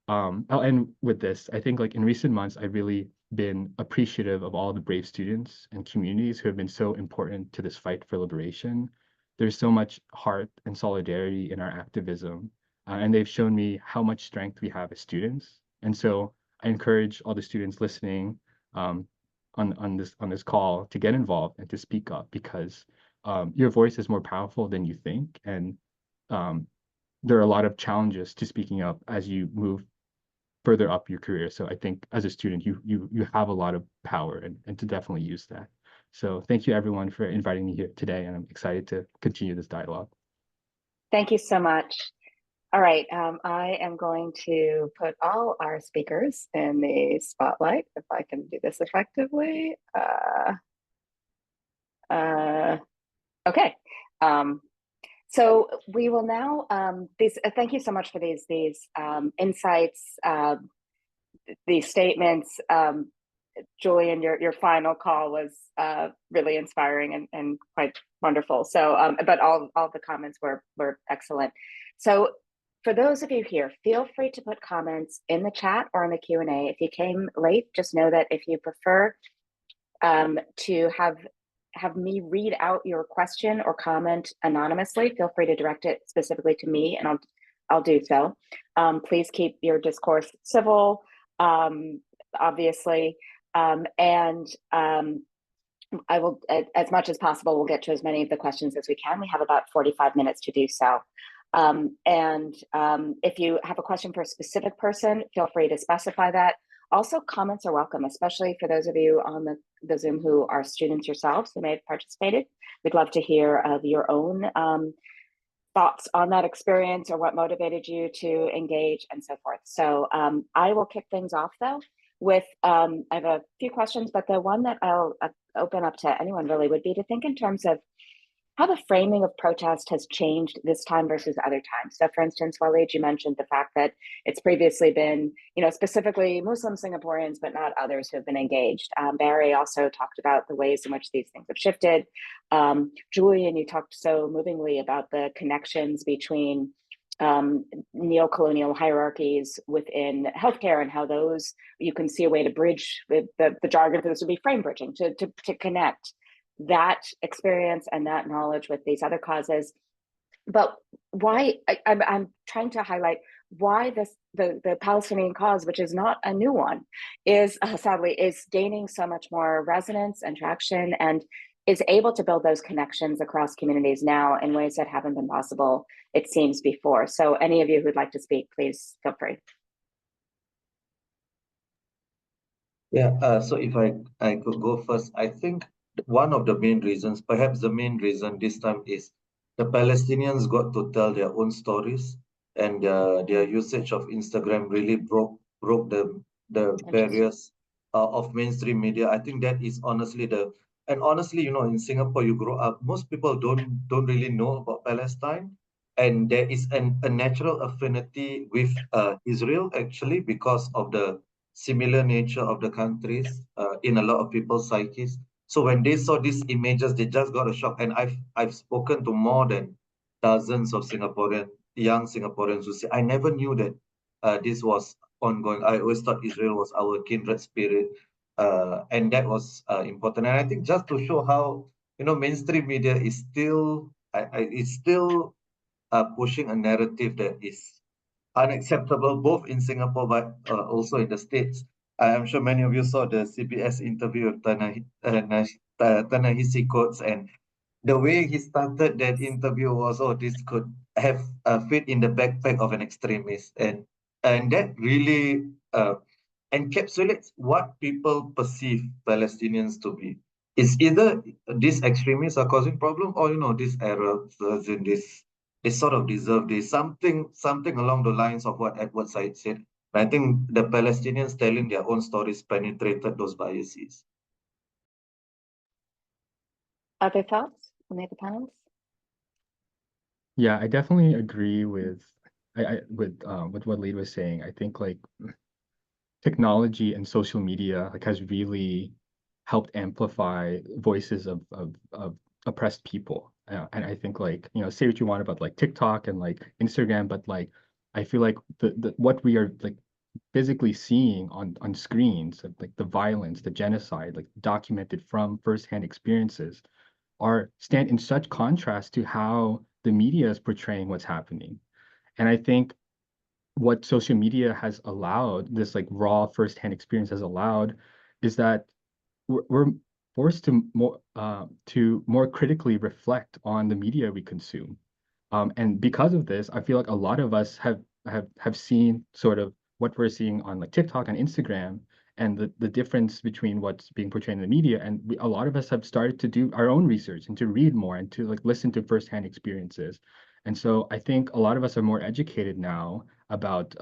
I'll end with this. I think like in recent months, I've really been appreciative of all the brave students and communities who have been so important to this fight for liberation. There's so much heart and solidarity in our activism, and they've shown me how much strength we have as students. And so I encourage all the students listening on this call to get involved and to speak up, because your voice is more powerful than you think, and there are a lot of challenges to speaking up as you move further up your career. So I think as a student, you have a lot of power and to definitely use that. So thank you everyone for inviting me here today, and I'm excited to continue this dialogue. Thank you so much. All right, I am going to put all our speakers in the spotlight, if I can do this effectively. Okay. So we will now, thank you so much for these insights, these statements. Julian, your final call was really inspiring and quite wonderful. So, but all the comments were excellent. So for those of you here, feel free to put comments in the chat or in the Q&A. If you came late, just know that if you prefer to have me read out your question or comment anonymously, feel free to direct it specifically to me, and I'll do so. Please keep your discourse civil, obviously, and I will, as much as possible, we'll get to as many of the questions as we can. We have about 45 minutes to do so. If you have a question for a specific person, feel free to specify that. Also, comments are welcome, especially for those of you on the Zoom who are students yourselves who may have participated. We'd love to hear of your own thoughts on that experience or what motivated you to engage and so forth. So I will kick things off though with, I have a few questions, but the one that I'll open up to anyone really would be to think in terms of how the framing of protest has changed this time versus other times. So for instance, Waleed, you mentioned the fact that it's previously been, specifically Muslim Singaporeans, but not others who have been engaged. Barry also talked about the ways in which these things have shifted. Julian, you talked so movingly about the connections between neocolonial hierarchies within healthcare and how those, you can see a way to bridge the jargon for this would be frame bridging, to connect that experience and that knowledge with these other causes. But why, I'm trying to highlight why the Palestinian cause, which is not a new one, is sadly is gaining so much more resonance and traction, and is able to build those connections across communities now in ways that haven't been possible, it seems, before. So any of you who'd like to speak, please feel free. Yeah, so if I could go first, I think one of the main reasons, perhaps the main reason this time, is the Palestinians got to tell their own stories, and their usage of Instagram really broke the barriers of mainstream media. I think that is honestly and honestly, in Singapore, you grow up, most people don't really know about Palestine, and there is a natural affinity with Israel actually because of the similar nature of the countries in a lot of people's psyches. So when they saw these images, they just got a shock. And I've spoken to more than dozens of young Singaporeans who say, I never knew that this was ongoing. I always thought Israel was our kindred spirit. And that was important. And I think just to show how, mainstream media is still, it's still pushing a narrative that is unacceptable, both in Singapore but also in the States. I'm sure many of you saw the CBS interview of Ta-Nehisi Coates, and the way he started that interview was, oh, this could have fit in the backpack of an extremist, and that really encapsulates what people perceive Palestinians to be. It's either these extremists are causing problem, or these Arabs in this. They sort of deserve this, something along the lines of what Edward Said said. I think the Palestinians telling their own stories penetrated those biases. Other thoughts on the other panels? Yeah, I definitely agree with with what Lead was saying. I think like technology and social media has really helped amplify voices of oppressed people. And I think say what you want about TikTok and Instagram, but I feel like the what we are physically seeing on screens, the violence, the genocide, documented from firsthand experiences, stand in such contrast to how the media is portraying what's happening. And I think what social media has allowed, this raw firsthand experience has allowed, is that we're forced to more critically reflect on the media we consume. And because of this, I feel like a lot of us have seen sort of what we're seeing on like TikTok and Instagram, and the difference between what's being portrayed in the media. And a lot of us have started to do our own research and to read more and to like listen to firsthand experiences. And so I think a lot of us are more educated now about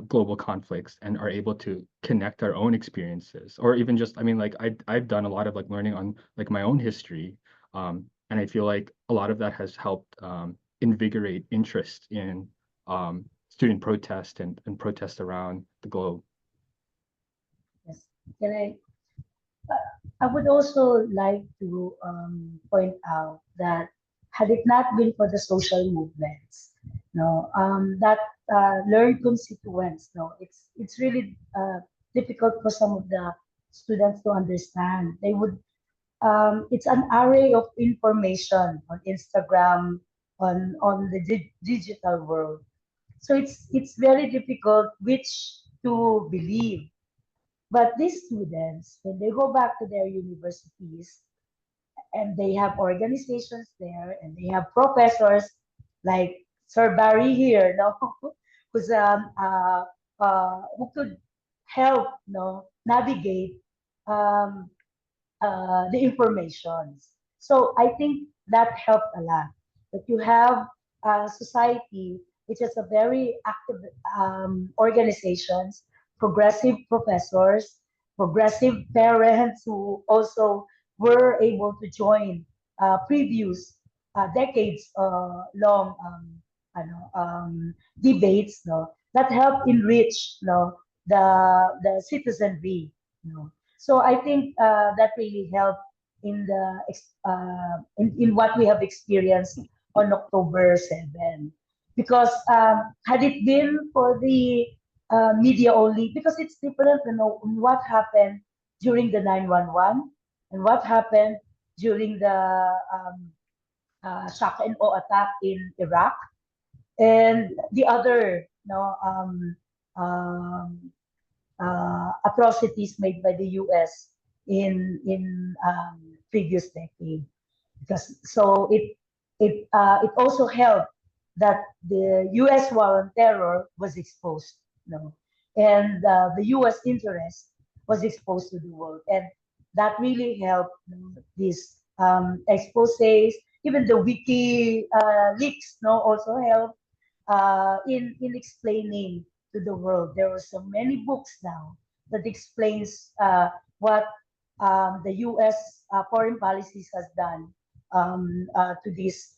global conflicts and are able to connect our own experiences, or even just, I mean, like I've done a lot of like learning on like my own history. And I feel like a lot of that has helped invigorate interest in student protest and protest around the globe. Yes. I would also like to point out that had it not been for the social movements, that learned constituents, it's really difficult for some of the students to understand. They would, it's an array of information on Instagram, on the digital world. So it's very difficult which to believe. But these students, when they go back to their universities, and they have organizations there, and they have professors like Sir Barry here, who's who could help, navigate um, the informations. So I think that helped a lot. That you have a society which is a very active organizations, progressive professors, progressive parents who also were able to join previous decades long debates, that help enrich, the citizenry. So I think that really helped in the in what we have experienced on October 7. Because had it been for the media only, because it's different, what happened during the 9/11 and what happened during the shock and awe attack in Iraq, and the other atrocities made by the U.S. in previous decade. Because so it also helped that the U.S. war on terror was exposed, and the U.S. interest was exposed to the world, and that really helped, these exposés. Even the wiki leaks, also helped in explaining to the world. There are so many books now that explains what the U.S. Foreign policies has done to these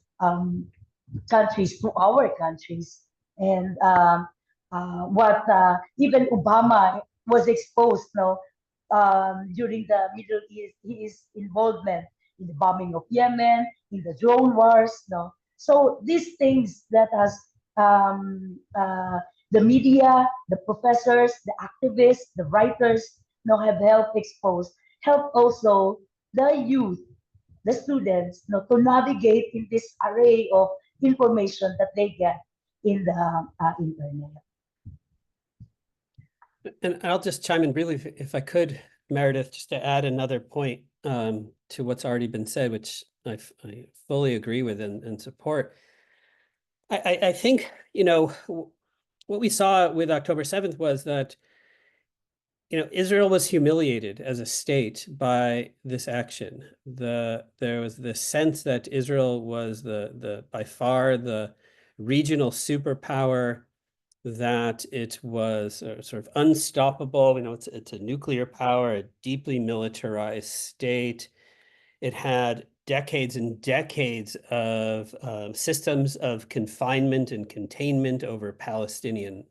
countries, to our countries, and what even Obama was exposed during the Middle East, his involvement in the bombing of Yemen, in the drone wars. So these things that has the media, the professors, the activists, the writers have helped expose, help also the youth, the students, to navigate in this array of information that they get in the internet. And I'll just chime in really, if I could, Meredith, just to add another point to what's already been said, which I fully agree with and support. I think, what we saw with October 7th was that, Israel was humiliated as a state by this action. There was the sense that Israel was the by far the regional superpower, that it was sort of unstoppable. It's a nuclear power, a deeply militarized state. It had decades and decades of systems of confinement and containment over Palestinian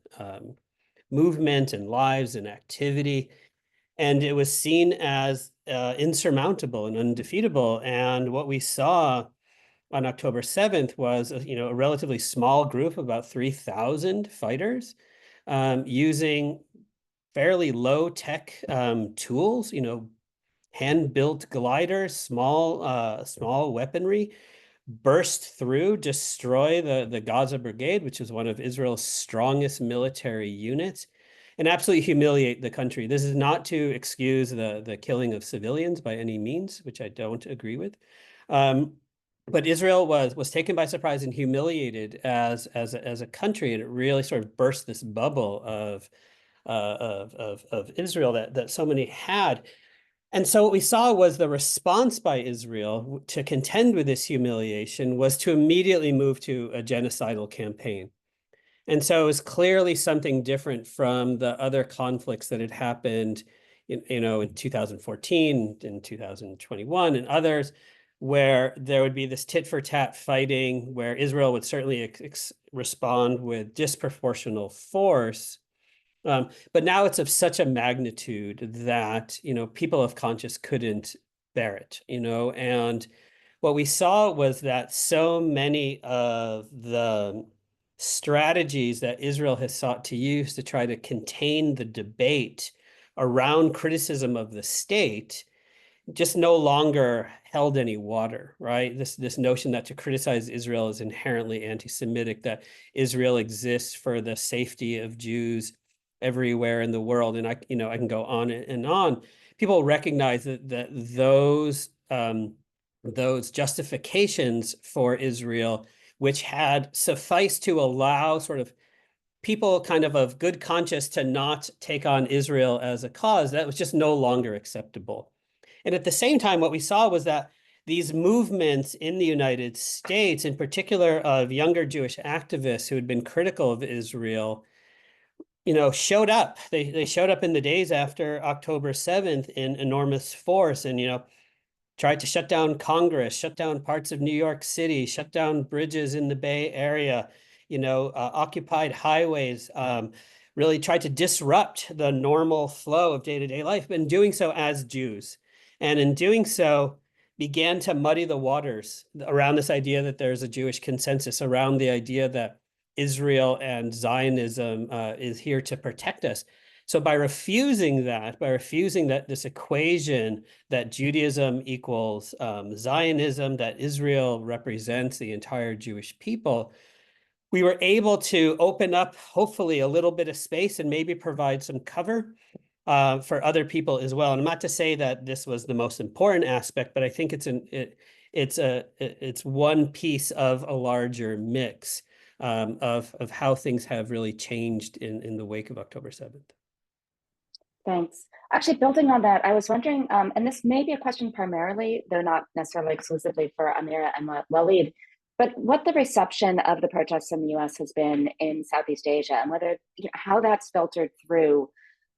movement and lives and activity. And it was seen as insurmountable and undefeatable. And what we saw on October 7th was a relatively small group of about 3,000 fighters using fairly low tech tools, hand-built gliders, small weaponry, burst through, destroy the Gaza Brigade, which is one of Israel's strongest military units, and absolutely humiliate the country. This is not to excuse the killing of civilians by any means, which I don't agree with. But Israel was taken by surprise and humiliated as a country, and it really sort of burst this bubble of Israel that so many had. And so what we saw was the response by Israel to contend with this humiliation was to immediately move to a genocidal campaign. And so it was clearly something different from the other conflicts that had happened, in 2014, in 2021, and others, where there would be this tit for tat fighting, where Israel would certainly respond with disproportional force. But now it's of such a magnitude that, people of conscience couldn't bear it, and what we saw was that so many of the strategies that Israel has sought to use to try to contain the debate around criticism of the state just no longer held any water, right? This notion that to criticize Israel is inherently anti-Semitic, that Israel exists for the safety of Jews everywhere in the world, and I can go on and on. People recognize that those justifications for Israel, which had sufficed to allow sort of people kind of good conscience to not take on Israel as a cause, that was just no longer acceptable. And at the same time, what we saw was that these movements in the United States, in particular of younger Jewish activists who had been critical of Israel, showed up. They showed up in the days after October 7th in enormous force, and tried to shut down Congress, shut down parts of New York City, shut down bridges in the Bay Area, occupied highways, really tried to disrupt the normal flow of day-to-day life, and doing so as Jews. And in doing so, began to muddy the waters around this idea that there's a Jewish consensus, around the idea that Israel and Zionism is here to protect us. So by refusing that this equation that Judaism equals Zionism, that Israel represents the entire Jewish people, we were able to open up, hopefully, a little bit of space and maybe provide some cover for other people as well. And not to say that this was the most important aspect, but I think it's one piece of a larger mix of how things have really changed in the wake of October 7th. Thanks. Actually, building on that, I was wondering, and this may be a question primarily, though not necessarily exclusively, for Amira and Walid, but what the reception of the protests in the US has been in Southeast Asia, and whether, how that's filtered through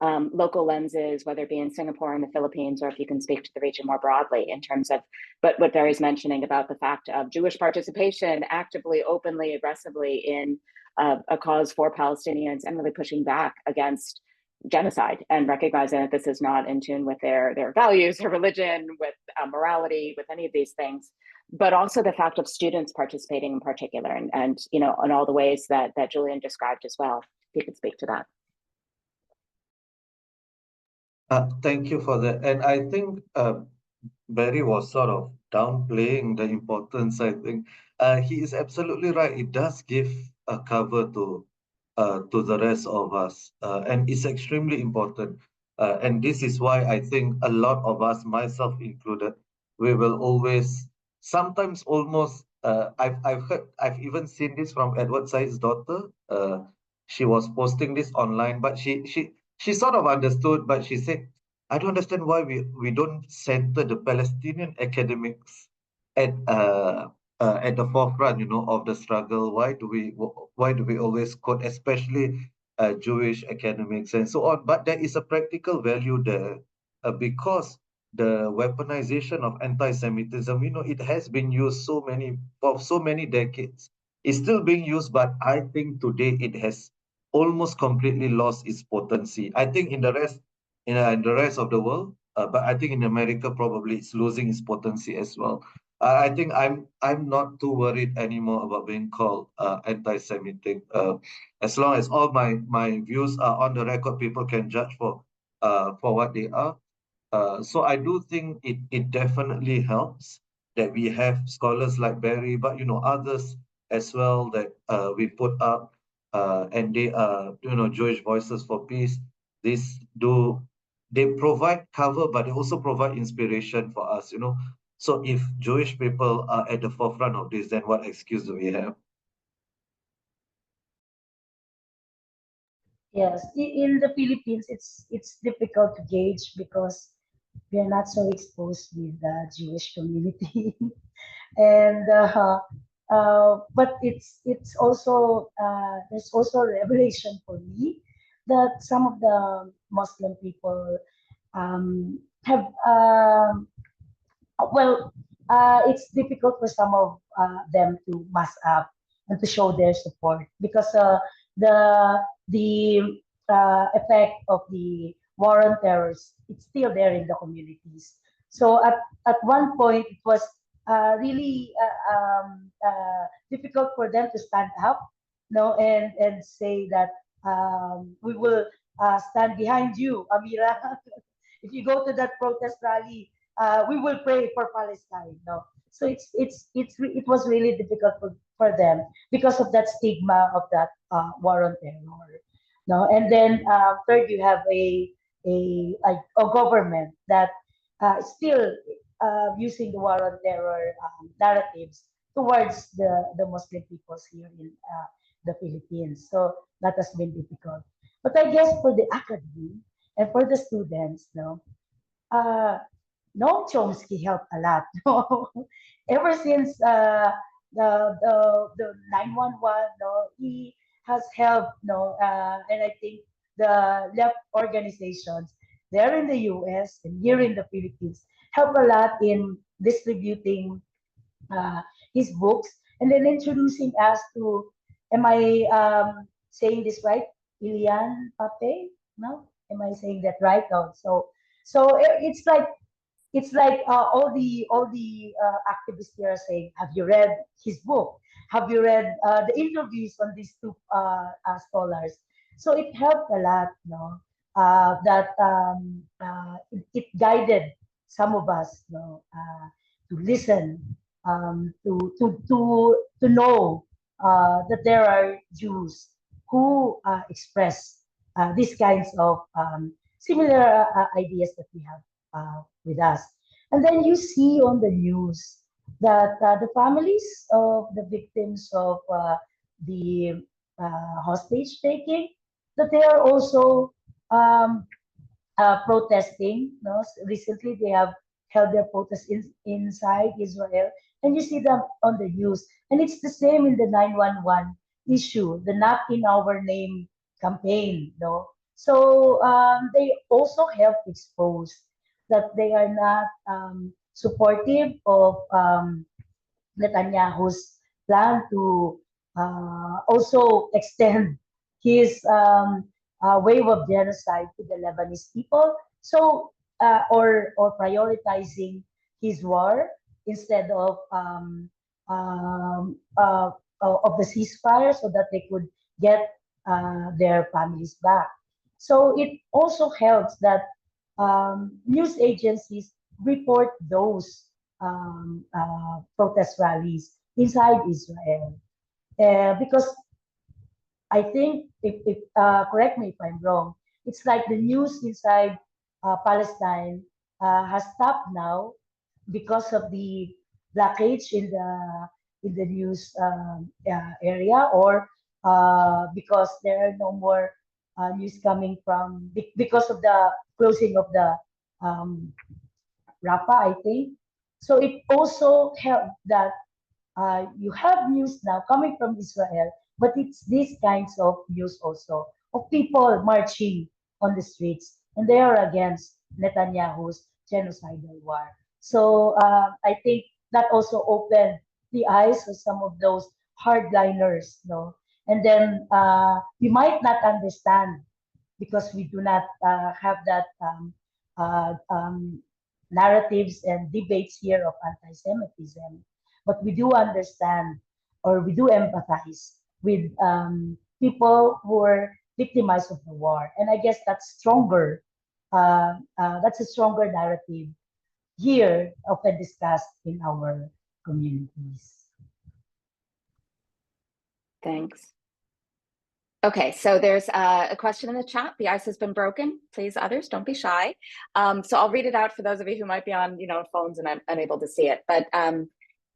local lenses, whether it be in Singapore and the Philippines, or if you can speak to the region more broadly in terms of what Barry's mentioning about the fact of Jewish participation actively, openly, aggressively in a cause for Palestinians, and really pushing back against genocide and recognizing that this is not in tune with their values, their religion, with morality, with any of these things, but also the fact of students participating in particular, and in all the ways that Julian described as well. If you could speak to that. Thank you for that. And I think Barry was sort of downplaying the importance. I think he is absolutely right. It does give a cover to the rest of us, and it's extremely important. And this is why I think a lot of us, myself included, we will always, sometimes almost. I've even seen this from Edward Said's daughter. She was posting this online, but she sort of understood, but she said, I don't understand why we don't center the Palestinian academics at the forefront, of the struggle. Why do we always quote, especially Jewish academics and so on? But there is a practical value there because the weaponization of anti-Semitism, it has been used for so many decades. It's still being used, but I think today it has almost completely lost its potency. I think in the rest of the world, but I think in America probably it's losing its potency as well. I think I'm not too worried anymore about being called anti-Semitic. As long as all my views are on the record, people can judge for what they are. So I do think it definitely helps that we have scholars like Barry, but others as well that we put up. And they are, Jewish Voices for Peace. They provide cover, but they also provide inspiration for us, So if Jewish people are at the forefront of this, then what excuse do we have? Yes, in the Philippines, it's difficult to gauge because we are not so exposed with the Jewish community, and but it's also there's also a revelation for me that some of the Muslim people have well, it's difficult for some of them to mass up and to show their support because the effect of the war on terrorists, it's still there in the communities. So at one point it was really difficult for them to stand up, no, and say that we will stand behind you, Amira. If you go to that protest rally, we will pray for Palestine. No, so it was really difficult for them because of that stigma of that war on terror. No, and then third, you have a government that still using the war on terror narratives towards the Muslim peoples here in the Philippines. So that has been difficult. But I guess for the academy and for the students, no, uh, Noam Chomsky helped a lot. Ever since the 911, no, he has helped, no, and I think the left organizations there in the U.S. and here in the Philippines help a lot in distributing uh, his books and then introducing us to, am I saying this right? Ilian Pape? No? Am I saying that right? No. So it's like all the activists here are saying, have you read his book? Have you read the interviews on these two scholars? So it helped a lot, no? That it guided some of us, no, to listen, to know that there are Jews who express these kinds of similar ideas that we have with us. And then you see on the news that the families of the victims of the hostage taking, that they are also um, protesting. No? Recently, they have held their protests inside Israel, and you see them on the news. And it's the same in the 911 issue, the Not in Our Name campaign. No? So they also help expose that they are not supportive of Netanyahu's plan to also extend his wave of genocide to the Lebanese people. So, or prioritizing his war instead of the ceasefire, so that they could get their families back. So it also helps that news agencies report those protest rallies inside Israel. Because I think, if correct me if I'm wrong, it's like the news inside Palestine has stopped now because of the blockage in the news area, or because there are no more news coming from because of the closing of the um, Rafah, I think. So it also helped that you have news now coming from Israel, but it's these kinds of news also of people marching on the streets, and they are against Netanyahu's genocidal war. So I think that also opened the eyes of some of those hardliners, no? And then we might not understand because we do not have that narratives and debates here of anti-Semitism, but we do understand, or we do empathize with people who were victimized of the war. And I guess that's stronger. That's a stronger narrative here, often discussed in our communities. Thanks. Okay, so there's a question in the chat. The ice has been broken. Please, others, don't be shy. So I'll read it out for those of you who might be on, phones and I'm unable to see it. But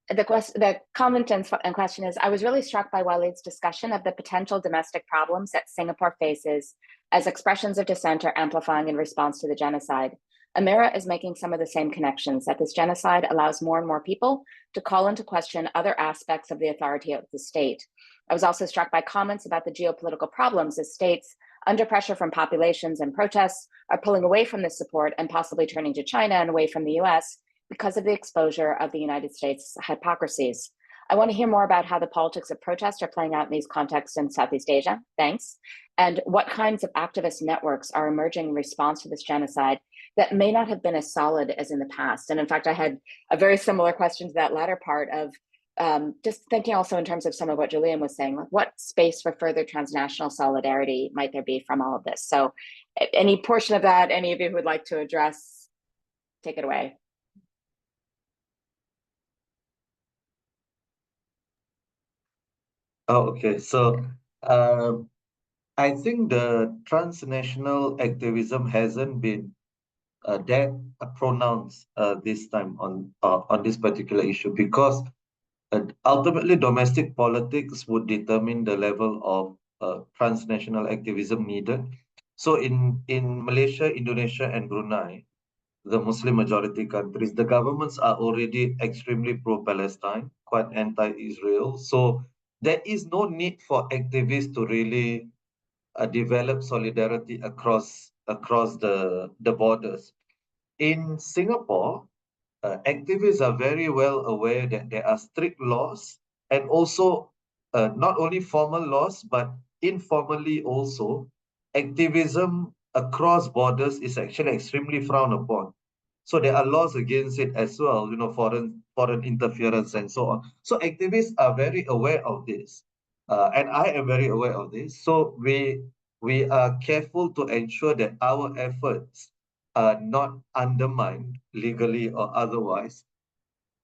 the comment and question is, I was really struck by Waleed's discussion of the potential domestic problems that Singapore faces as expressions of dissent are amplifying in response to the genocide. Amira is making some of the same connections, that this genocide allows more and more people to call into question other aspects of the authority of the state. I was also struck by comments about the geopolitical problems as states, under pressure from populations and protests, are pulling away from this support and possibly turning to China and away from the US because of the exposure of the United States' hypocrisies. I want to hear more about how the politics of protest are playing out in these contexts in Southeast Asia. Thanks. And what kinds of activist networks are emerging in response to this genocide that may not have been as solid as in the past. And in fact, I had a very similar question to that latter part of just thinking also in terms of some of what Julian was saying, like what space for further transnational solidarity might there be from all of this? So any portion of that, any of you who would like to address, take it away. Oh, okay. So I think the transnational activism hasn't been that pronounced this time on this particular issue, because ultimately domestic politics would determine the level of transnational activism needed. So in Malaysia, Indonesia, and Brunei, the Muslim majority countries, the governments are already extremely pro-Palestine, quite anti-Israel. So there is no need for activists to really develop solidarity across the borders. In Singapore, activists are very well aware that there are strict laws, and also not only formal laws, but informally also, activism across borders is actually extremely frowned upon. So there are laws against it as well, foreign interference and so on. So activists are very aware of this, and I am very aware of this. So we are careful to ensure that our efforts are not undermined legally or otherwise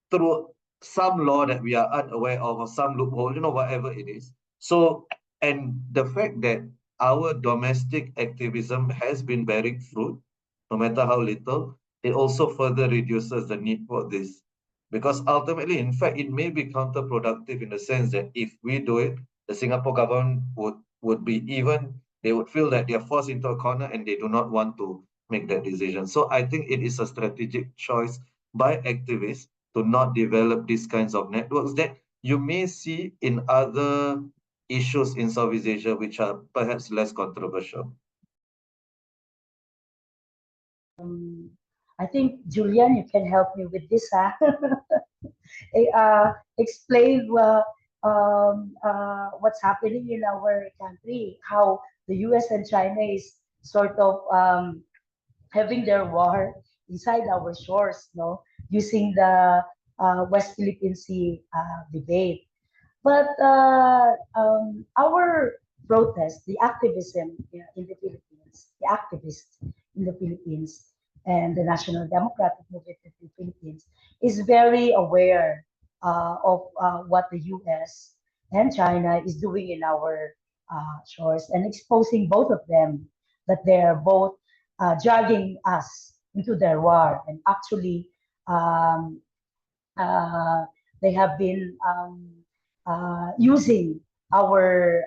through some law that we are unaware of, or some loophole, whatever it is. So, and the fact that our domestic activism has been bearing fruit, no matter how little, it also further reduces the need for this. Because ultimately, in fact, it may be counterproductive in the sense that if we do it, the Singapore government would be even, they would feel that they are forced into a corner and they do not want to make that decision. So I think it is a strategic choice by activists to not develop these kinds of networks that you may see in other issues in Southeast Asia, which are perhaps less controversial. I think, Julian, you can help me with this. Explain what's happening in our country, how the US and China is sort of having their war inside our shores, using the West Philippine Sea debate. But our protest, the activism in the Philippines, the activists in the Philippines, and the National Democratic Movement in the Philippines is very aware of what the US and China is doing in our shores, and exposing both of them, that they're both dragging us into their war. And actually, they have been using our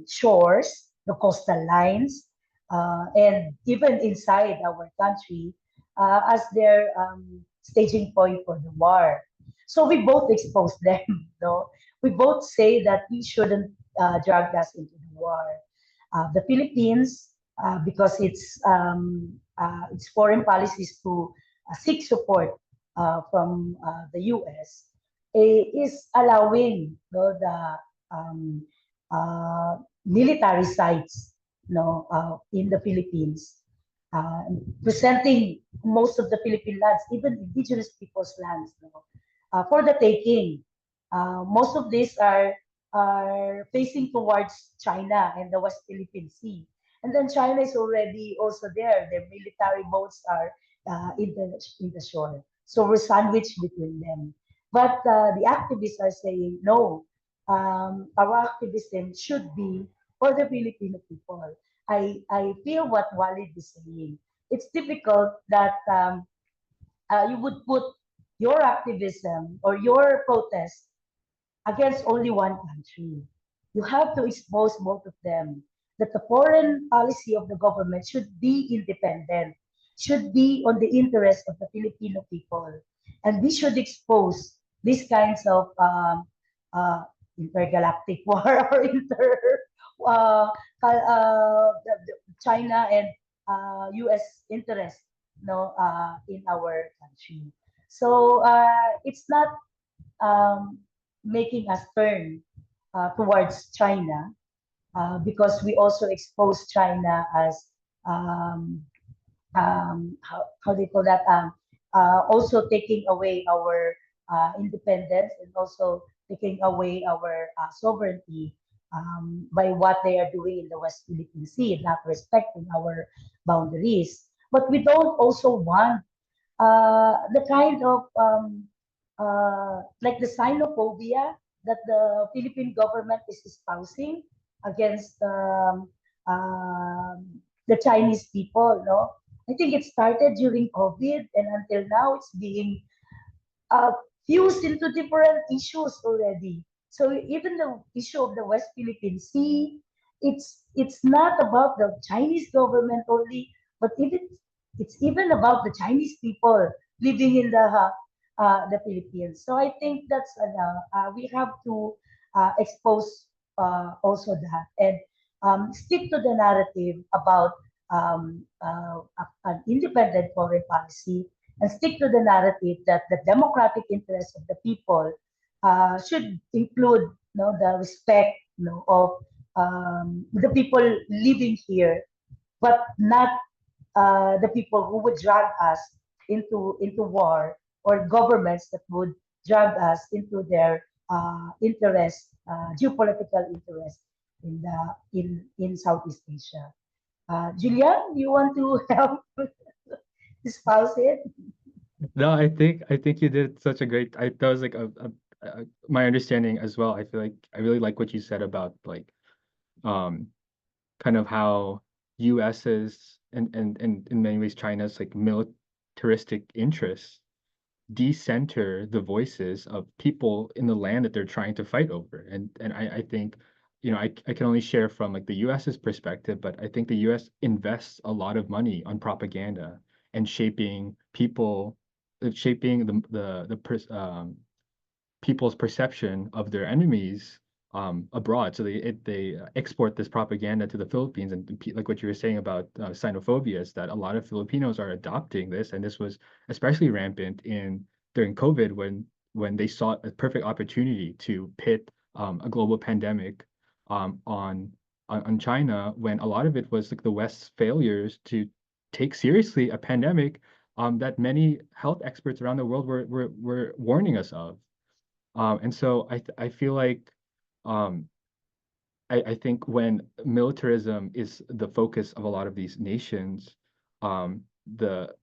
shores, the coastal lines, and even inside our country as their staging point for the war. So we both expose them. We both say that we shouldn't drag us into the war. The Philippines, because its foreign policies to seek support from the US, is allowing the military sites in the Philippines, presenting most of the Philippine lands, even indigenous people's lands, for the taking. Most of these are facing towards China and the West Philippine Sea. And then China is already also there. Their military boats are in the shore. So we're sandwiched between them. But the activists are saying, no, our activism should be for the Filipino people. I feel what Walid is saying. It's difficult that you would put your activism or your protest against only one country. You have to expose both of them. That the foreign policy of the government should be independent, should be on the interest of the Filipino people. And we should expose these kinds of intergalactic war or uh, China and US interest, in our country. So it's not um, making us turn towards China because we also expose China as how do you call that? Also taking away our independence and also taking away our sovereignty by what they are doing in the West Philippine Sea, not respecting our boundaries. But we don't also want the kind of like the xenophobia that the Philippine government is espousing against the Chinese people. No, I think it started during COVID, and until now it's being uh, fused into different issues already. So even the issue of the West Philippine Sea, it's not about the Chinese government only, but even it's even about the Chinese people living in the Philippines. So I think that's we have to expose also that and stick to the narrative about an independent foreign policy and stick to the narrative that the democratic interests of the people should include the respect of the people living here, but not the people who would drag us into war or governments that would drag us into their geopolitical interest in Southeast Asia. Julian, you want to help espouse it? No, I think you did such a great. That was like my understanding as well. I feel like I really like what you said about like um kind of how US's and in many ways China's like militaristic interests decenter the voices of people in the land that they're trying to fight over. And I think, I can only share from like the US's perspective, but I think the US invests a lot of money on propaganda and shaping people, shaping people's perception of their enemies abroad. So they export this propaganda to the Philippines, and like what you were saying about xenophobia is that a lot of Filipinos are adopting this, and this was especially rampant during COVID when they saw a perfect opportunity to pit a global pandemic on China, when a lot of it was like the West's failures to take seriously a pandemic that many health experts around the world were warning us of. And so I feel like um, I think when militarism is the focus of a lot of these nations, um, the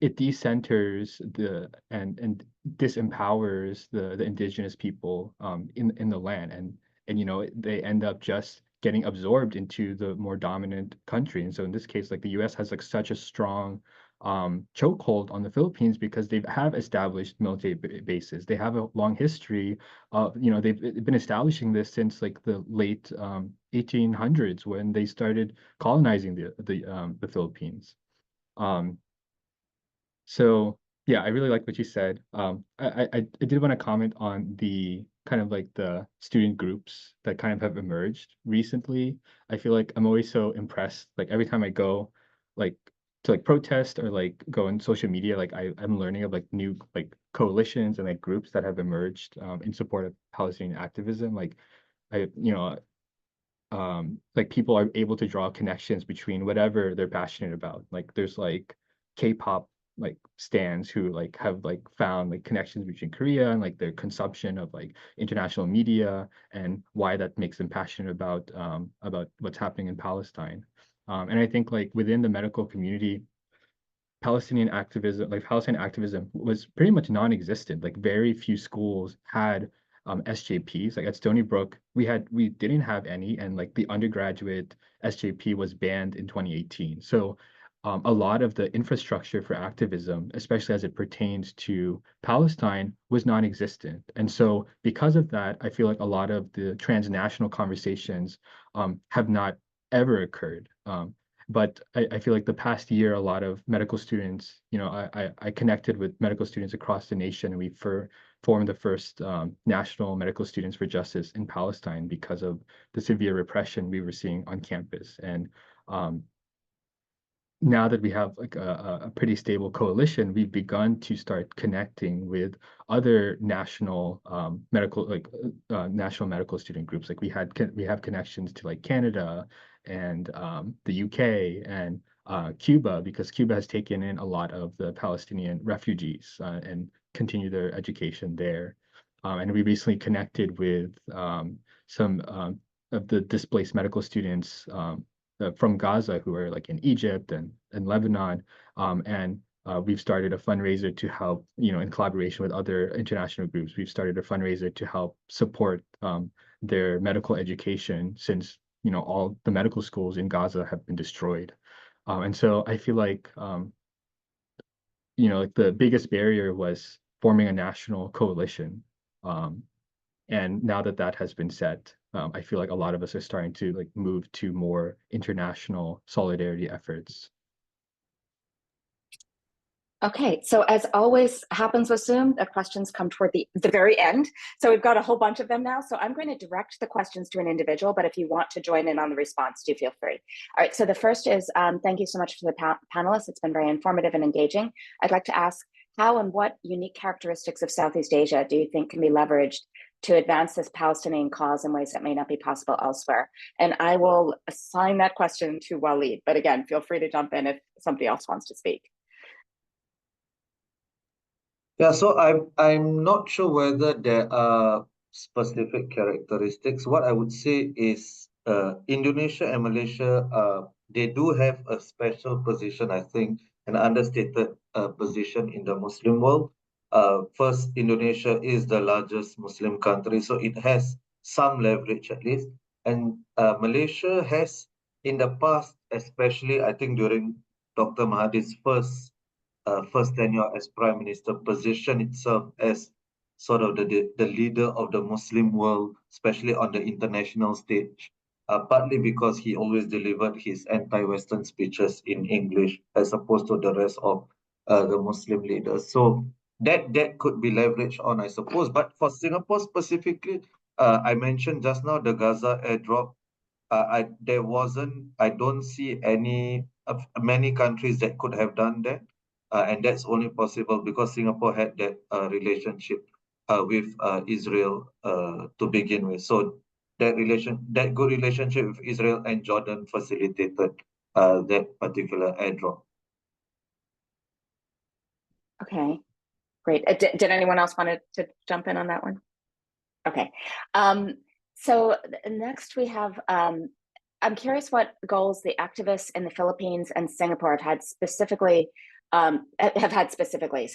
it decenters and disempowers the indigenous people in the land, and they end up just getting absorbed into the more dominant country. And so in this case, like the US has like such a strong chokehold on the Philippines because they have established military bases. They have a long history of, they've been establishing this since like the late 1800s when they started colonizing the Philippines. So yeah, I really like what you said. I did want to comment on the kind of like the student groups that kind of have emerged recently. I feel like I'm always so impressed. Like every time I go, like to like protest or like go on social media, like I'm learning of like new like coalitions and like groups that have emerged in support of Palestinian activism. Like I, like people are able to draw connections between whatever they're passionate about. Like there's like K-pop like stands who like have like found like connections between Korea and like their consumption of like international media and why that makes them passionate about what's happening in Palestine. And I think like within the medical community, Palestinian activism was pretty much non-existent. Like very few schools had SJPs. Like at Stony Brook, we didn't have any, and like the undergraduate SJP was banned in 2018. So a lot of the infrastructure for activism, especially as it pertains to Palestine, was non-existent. And so because of that, I feel like a lot of the transnational conversations have not ever occurred. But I feel like the past year, a lot of medical students, I connected with medical students across the nation, and we formed the first National Medical Students for Justice in Palestine because of the severe repression we were seeing on campus. And now that we have like a pretty stable coalition, we've begun to start connecting with other national national medical student groups. Like we have connections to like Canada and the UK and Cuba, because Cuba has taken in a lot of the Palestinian refugees and continue their education there. And we recently connected with some of the displaced medical students from Gaza who are like in Egypt and Lebanon. And we've started a fundraiser to help, in collaboration with other international groups, we've started a fundraiser to help support their medical education, since, all the medical schools in Gaza have been destroyed. And so I feel like, like the biggest barrier was forming a national coalition. And now that that has been set, I feel like a lot of us are starting to like move to more international solidarity efforts. Okay, so as always happens with Zoom, the questions come toward the very end. So we've got a whole bunch of them now. So I'm going to direct the questions to an individual, but if you want to join in on the response, do feel free. All right, so the first is, thank you so much for the panelists. It's been very informative and engaging. I'd like to ask, how and what unique characteristics of Southeast Asia do you think can be leveraged to advance this Palestinian cause in ways that may not be possible elsewhere? And I will assign that question to Walid, but again, feel free to jump in if somebody else wants to speak. Yeah, so I'm not sure whether there are specific characteristics. What I would say is Indonesia and Malaysia, they do have a special position, I think, an understated position in the Muslim world. First, Indonesia is the largest Muslim country, so it has some leverage at least. And Malaysia has, in the past, especially I think during Dr. Mahathir's first tenure as Prime Minister, position itself as sort of the leader of the Muslim world, especially on the international stage, partly because he always delivered his anti-Western speeches in English as opposed to the rest of the Muslim leaders. So that could be leveraged on, I suppose. But for Singapore specifically, I mentioned just now the Gaza airdrop. I don't see many countries that could have done that. And that's only possible because Singapore had that relationship with Israel to begin with. So that good relationship with Israel and Jordan facilitated that particular airdrop. Okay, great. Did anyone else want to jump in on that one? Okay. So next we have, I'm curious what goals the activists in the Philippines and Singapore have had specifically. So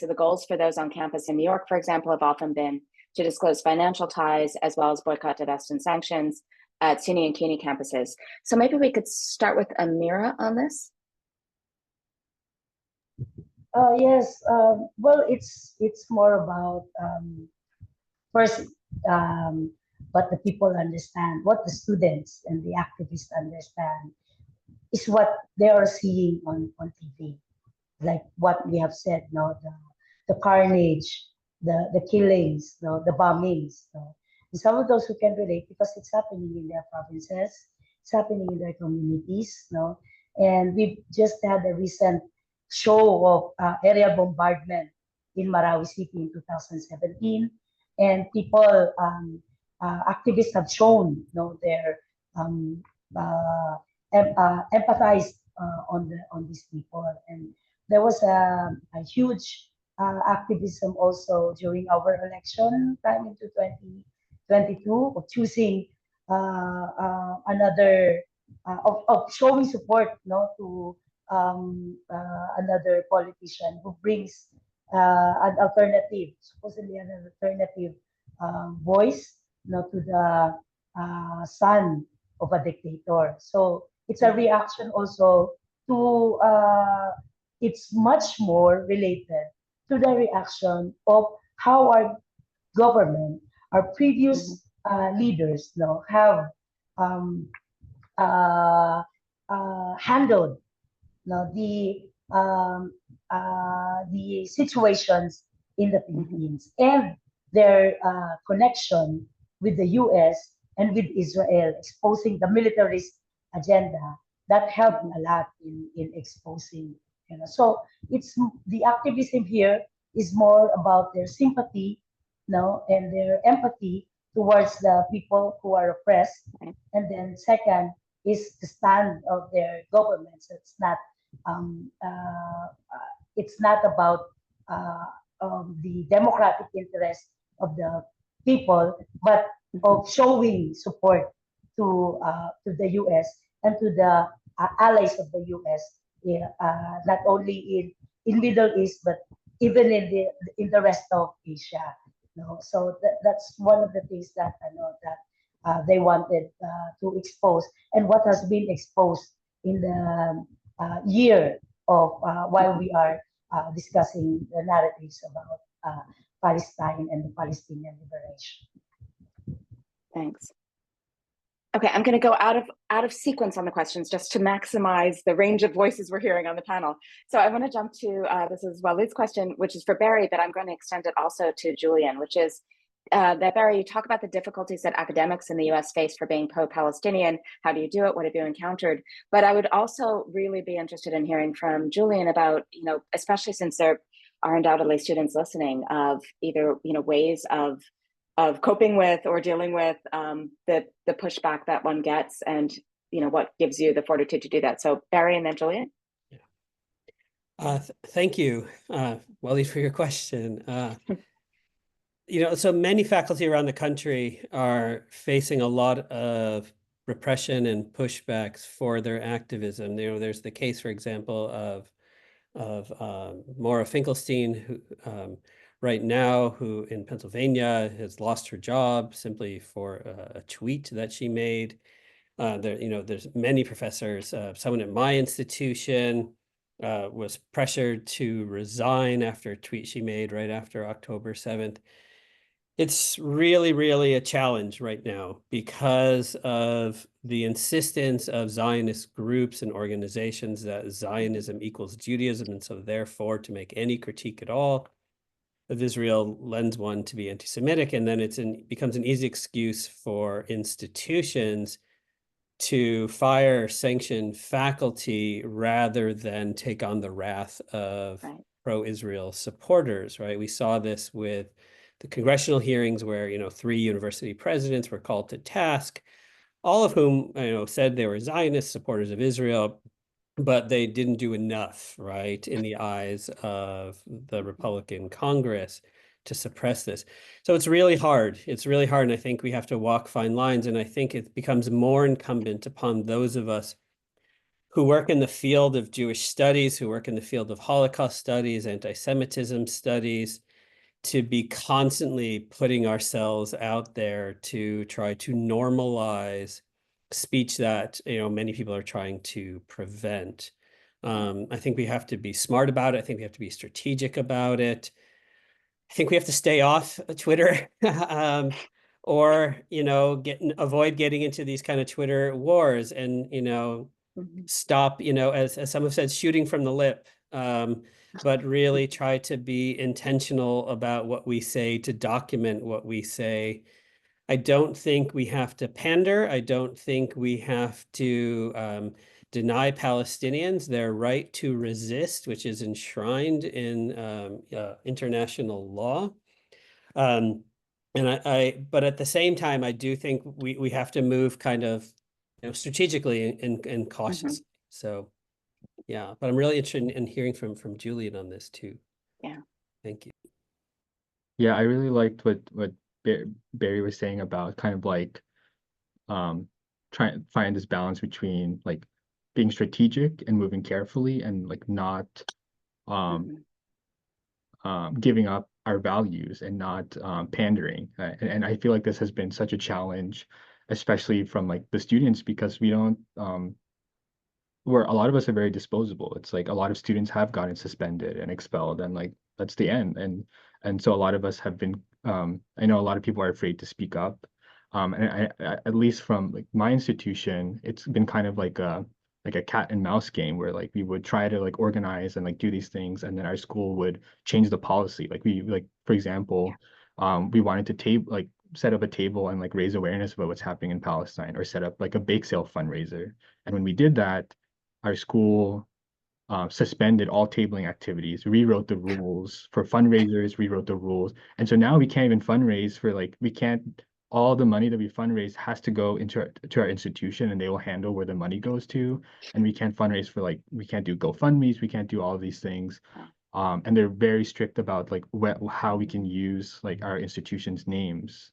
the goals for those on campus in New York, for example, have often been to disclose financial ties as well as boycott, divest, and sanctions at SUNY and CUNY campuses. So maybe we could start with Amira on this. Yes. Well, it's more about first what the people understand, what the students and the activists understand, is what they are seeing on TV. Like what we have said, the carnage, the killings, the bombings. And some of those who can relate because it's happening in their provinces, it's happening in their communities. And we've just had a recent show of area bombardment in Marawi City in 2017, and people, activists have shown, their empathized on these people. And there was a huge activism also during our election time into 2022 of choosing another of showing support to another politician who brings an alternative, supposedly an alternative voice, to the son of a dictator. So it's a reaction also to, it's much more related to the reaction of how our government, our previous leaders, have um, handled the situations in the Philippines and their connection with the US and with Israel, exposing the militarist agenda that helped a lot in exposing. So it's the activism here is more about their sympathy, and their empathy towards the people who are oppressed, and then second is the stand of their governments. It's not about the democratic interest of the people, but of showing support to the U.S. and to the allies of the U.S. Not only in Middle East, but even in the rest of Asia. So that's one of the things that I know that they wanted to expose, and what has been exposed in the year of while we are discussing the narratives about Palestine and the Palestinian liberation. Thanks. Okay, I'm going to go out of sequence on the questions just to maximize the range of voices we're hearing on the panel. So I want to jump to this is Walid's question, which is for Barry, but I'm going to extend it also to Julian, which is that Barry, you talk about the difficulties that academics in the US face for being pro-Palestinian. How do you do it? What have you encountered? But I would also really be interested in hearing from Julian about, especially since there are undoubtedly students listening, of either, ways of coping with or dealing with the pushback that one gets, and what gives you the fortitude to do that. So Barry and then Julian. Thank you, Wally, for your question. So many faculty around the country are facing a lot of repression and pushbacks for their activism. There's the case, for example, of Maura Finkelstein, who right now, who in Pennsylvania has lost her job simply for a tweet that she made. There's many professors. Someone at my institution was pressured to resign after a tweet she made right after October 7th. It's really, really a challenge right now because of the insistence of Zionist groups and organizations that Zionism equals Judaism, and so therefore to make any critique at all of Israel lends one to be anti-Semitic, and then becomes an easy excuse for institutions to fire or sanction faculty rather than take on the wrath of pro-Israel supporters, right? We saw this with the congressional hearings where, 3 university presidents were called to task, all of whom, said they were Zionist supporters of Israel, but they didn't do enough, right, in the eyes of the Republican Congress to suppress this. So it's really hard. It's really hard, and I think we have to walk fine lines, and I think it becomes more incumbent upon those of us who work in the field of Jewish studies, who work in the field of Holocaust studies, anti-Semitism studies, to be constantly putting ourselves out there to try to normalize speech that many people are trying to prevent. I think we have to be smart about it. I think we have to be strategic about it. I think we have to stay off Twitter, or avoid getting into these kind of Twitter wars, and stop, as some have said, shooting from the lip. But really try to be intentional about what we say, to document what we say. I don't think we have to pander. I don't think we have to deny Palestinians their right to resist, which is enshrined in international law. But at the same time, I do think we have to move kind of strategically and cautiously. So. Yeah, but I'm really interested in hearing from Julian on this too. Yeah. Thank you. Yeah, I really liked what Barry was saying about kind of like trying to find this balance between like being strategic and moving carefully, and like not giving up our values and not pandering. And I feel like this has been such a challenge, especially from like the students, because we don't where a lot of us are very disposable. It's like a lot of students have gotten suspended and expelled, and like that's the end. And so a lot of us have been. I know a lot of people are afraid to speak up. And at least from like my institution, it's been kind of like a cat and mouse game where like we would try to like organize and like do these things, and then our school would change the policy. Like we like, for example, we wanted to set up a table and like raise awareness about what's happening in Palestine, or set up like a bake sale fundraiser. And when we did that, our school suspended all tabling activities, rewrote the rules for fundraisers, rewrote the rules. And so now we can't even fundraise for like, we can't, all the money that we fundraise has to go into to our institution, and they will handle where the money goes to. And we can't fundraise for like, we can't do GoFundMe's, we can't do all of these things. And they're very strict about like how we can use like our institution's names.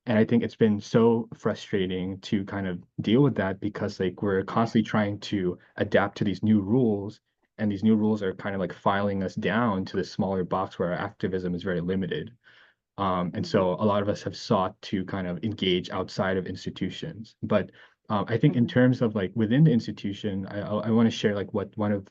And I think it's been so frustrating to kind of deal with that, because like we're constantly trying to adapt to these new rules, and these new rules are kind of like filing us down to the smaller box where our activism is very limited. And so a lot of us have sought to kind of engage outside of institutions. But I think in terms of like within the institution, I want to share like what one of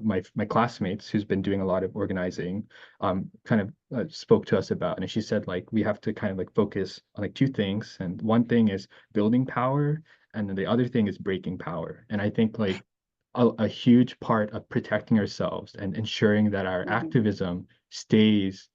my classmates who's been doing a lot of organizing kind of spoke to us about. And she said like we have to kind of like focus on like two things. And one thing is building power, and then the other thing is breaking power. And I think like a huge part of protecting ourselves and ensuring that our activism stays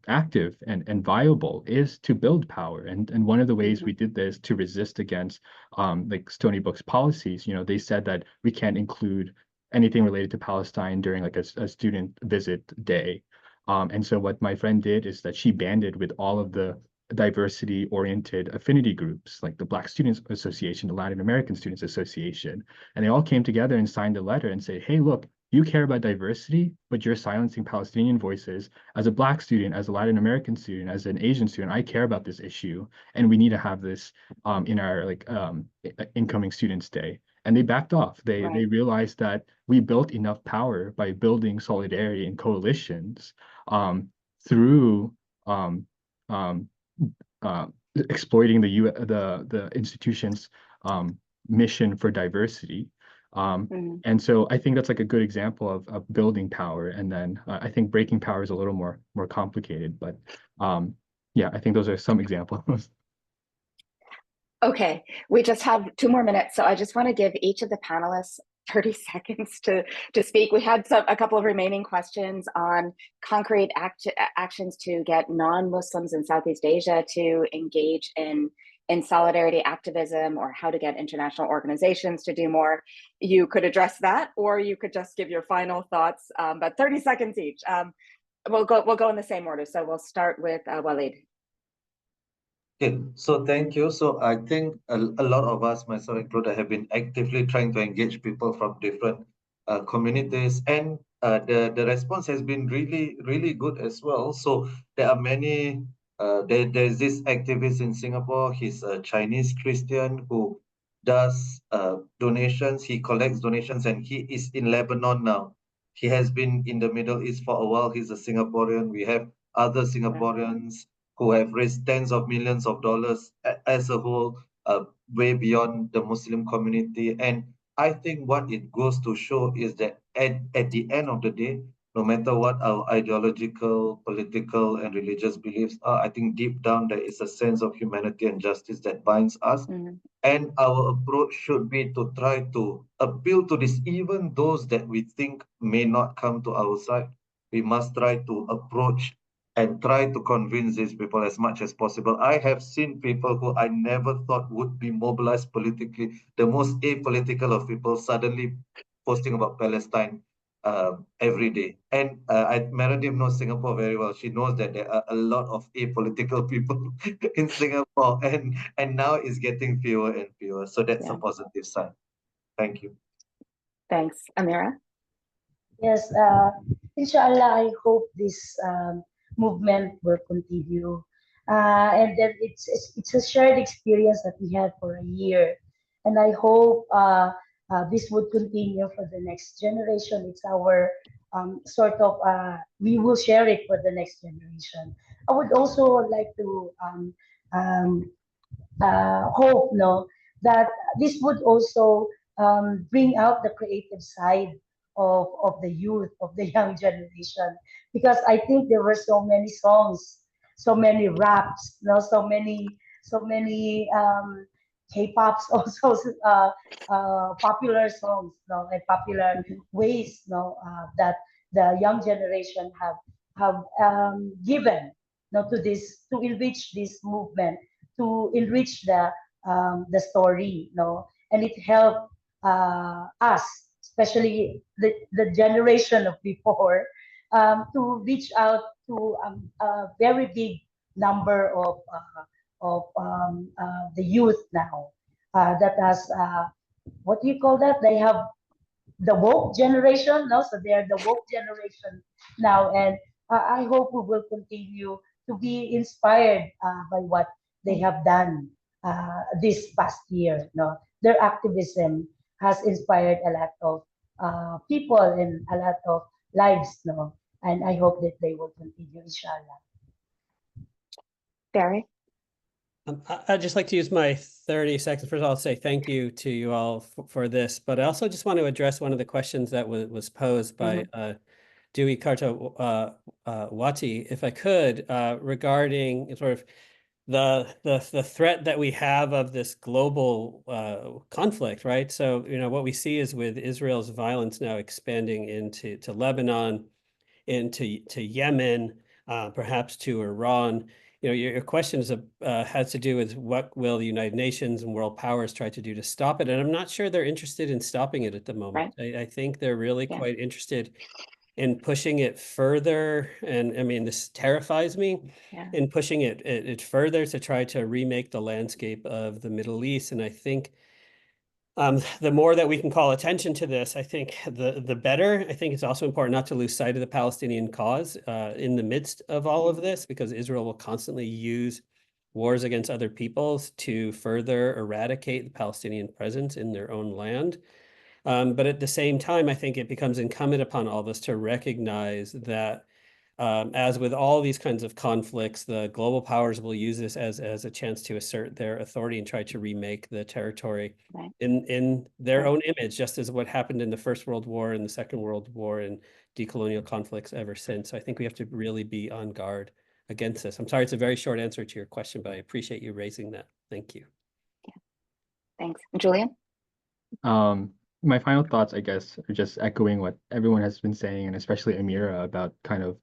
active and viable is to build power. And one of the ways we did this to resist against like Stony Brook's policies, you know, they said that we can't include anything related to Palestine during like a student visit day. And so what my friend did is that she banded with all of the diversity-oriented affinity groups, like the Black Students Association, the Latin American Students Association, and they all came together and signed a letter and said, hey, look, you care about diversity, but you're silencing Palestinian voices. As a Black student, as a Latin American student, as an Asian student, I care about this issue, and we need to have this in our like incoming students' day. And they backed off. They realized that we built enough power by building solidarity and coalitions through exploiting the institution's mission for diversity. And so I think that's like a good example of building power. And then I think breaking power is a little more complicated, but yeah, I think those are some examples. Okay, we just have 2 more minutes, so I just want to give each of the panelists 30 seconds to speak. We had a couple of remaining questions on concrete actions to get non-Muslims in Southeast Asia to engage in solidarity activism, or how to get international organizations to do more. You could address that, or you could just give your final thoughts, but 30 seconds each. We'll go in the same order. So we'll start with Walid. Okay, so thank you. So I think a lot of us, myself included, have been actively trying to engage people from different communities, and the response has been really good as well. So there are many. There's this activist in Singapore. He's a Chinese Christian who does donations. He collects donations, and he is in Lebanon now. He has been in the Middle East for a while. He's a Singaporean. We have other Singaporeans who have raised tens of millions of dollars as a whole, way beyond the Muslim community. And I think what it goes to show is that at the end of the day, no matter what our ideological, political, and religious beliefs are, I think deep down there is a sense of humanity and justice that binds us. And our approach should be to try to appeal to this, even those that we think may not come to our side. We must try to approach and try to convince these people as much as possible. I have seen people who I never thought would be mobilized politically, the most apolitical of people, suddenly posting about Palestine every day. And Meredith knows Singapore very well. She knows that there are a lot of apolitical people in Singapore, and now it's getting fewer and fewer. So that's a positive sign. Thank you. Thanks. Amira? Yes, inshallah, I hope this movement will continue. And then it's a shared experience that we had for a year. And I hope this would continue for the next generation. It's our sort of we will share it for the next generation. I would also like to hope, no, that this would also bring out the creative side of the youth, of the young generation, because I think there were so many songs, so many raps, no, so many K-pops also, popular songs, no, and popular ways, no, that the young generation have given, no, to this, to enrich this movement, to enrich the story, no, and it helped us, especially the generation of before, to reach out to a very big number of the youth now, that has what do you call that? They have the woke generation, no? So they are the woke generation now, and I hope we will continue to be inspired by what they have done this past year. No, their activism has inspired a lot of people and a lot of lives. No, and I hope that they will continue, inshallah. Barry? I'd just like to use my 30 seconds. First of all, I'll say thank you to you all for this, but I also just want to address one of the questions that was posed by Dewey Karta Wati, if I could, regarding sort of the threat that we have of this global conflict, right? So, you know, what we see is with Israel's violence now expanding into Lebanon, into Yemen, perhaps to Iran. You know, your question has to do with what will the United Nations and world powers try to do to stop it, and I'm not sure they're interested in stopping it at the moment. Right. I think they're really quite interested in pushing it further, and I mean, this terrifies me, in pushing it further to try to remake the landscape of the Middle East. And I think the more that we can call attention to this, I think the better. I think it's also important not to lose sight of the Palestinian cause in the midst of all of this, because Israel will constantly use wars against other peoples to further eradicate the Palestinian presence in their own land. But at the same time, I think it becomes incumbent upon all of us to recognize that, as with all these kinds of conflicts, the global powers will use this as a chance to assert their authority and try to remake the territory in their own image, just as what happened in the First World War and the Second World War and decolonial conflicts ever since. So I think we have to really be on guard against this. I'm sorry, it's a very short answer to your question, but I appreciate you raising that. Thank you. Thanks. Julian? My final thoughts, I guess, are just echoing what everyone has been saying, and especially Amira, about kind of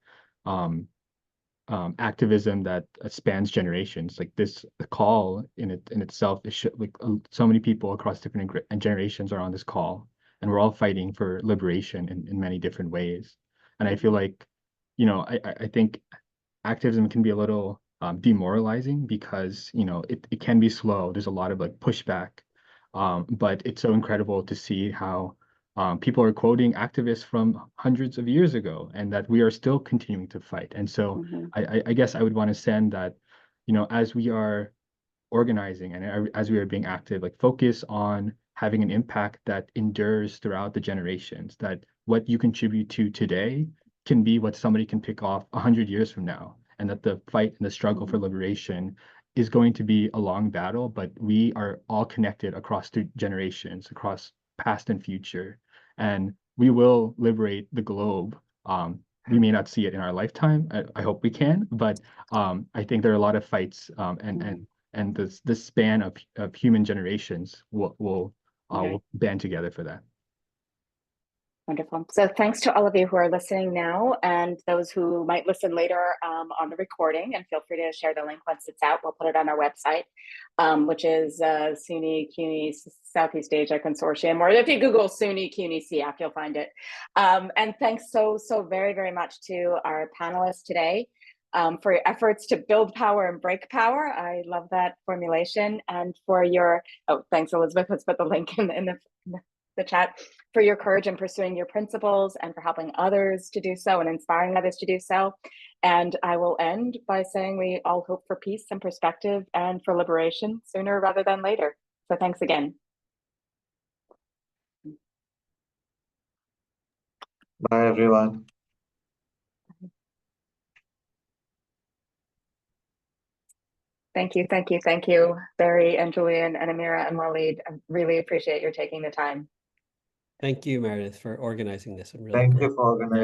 activism that spans generations. Like this call in itself is like so many people across different generations are on this call, and we're all fighting for liberation in many different ways. And I feel like, you know, I think activism can be a little demoralizing, because, you know, it can be slow. There's a lot of like pushback. But it's so incredible to see how people are quoting activists from hundreds of years ago, and that we are still continuing to fight. And so I guess I would want to send that, you know, as we are organizing and as we are being active, like focus on having an impact that endures throughout the generations, that what you contribute to today can be what somebody can pick off 100 years from now, and that the fight and the struggle for liberation is going to be a long battle, but we are all connected across the generations, across past and future, and we will liberate the globe. We may not see it in our lifetime. I hope we can, but I think there are a lot of fights, and this span of human generations will band together for that. Wonderful. So thanks to all of you who are listening now, and those who might listen later on the recording, and feel free to share the link once it's out. We'll put it on our website, which is SUNY CUNY Southeast Asia Consortium, or if you Google SUNY CUNY CF, you'll find it. And thanks so very, very much to our panelists today for your efforts to build power and break power. I love that formulation. And for your, thanks Elizabeth, let's put the link in the chat, for your courage in pursuing your principles and for helping others to do so and inspiring others to do so. And I will end by saying we all hope for peace and perspective and for liberation sooner rather than later. So thanks again. Bye, everyone. Thank you, thank you, thank you, Barry and Julian and Amira and Waleed. I really appreciate your taking the time. Thank you, Meredith, for organizing this. I'm really Thank grateful. you for organizing.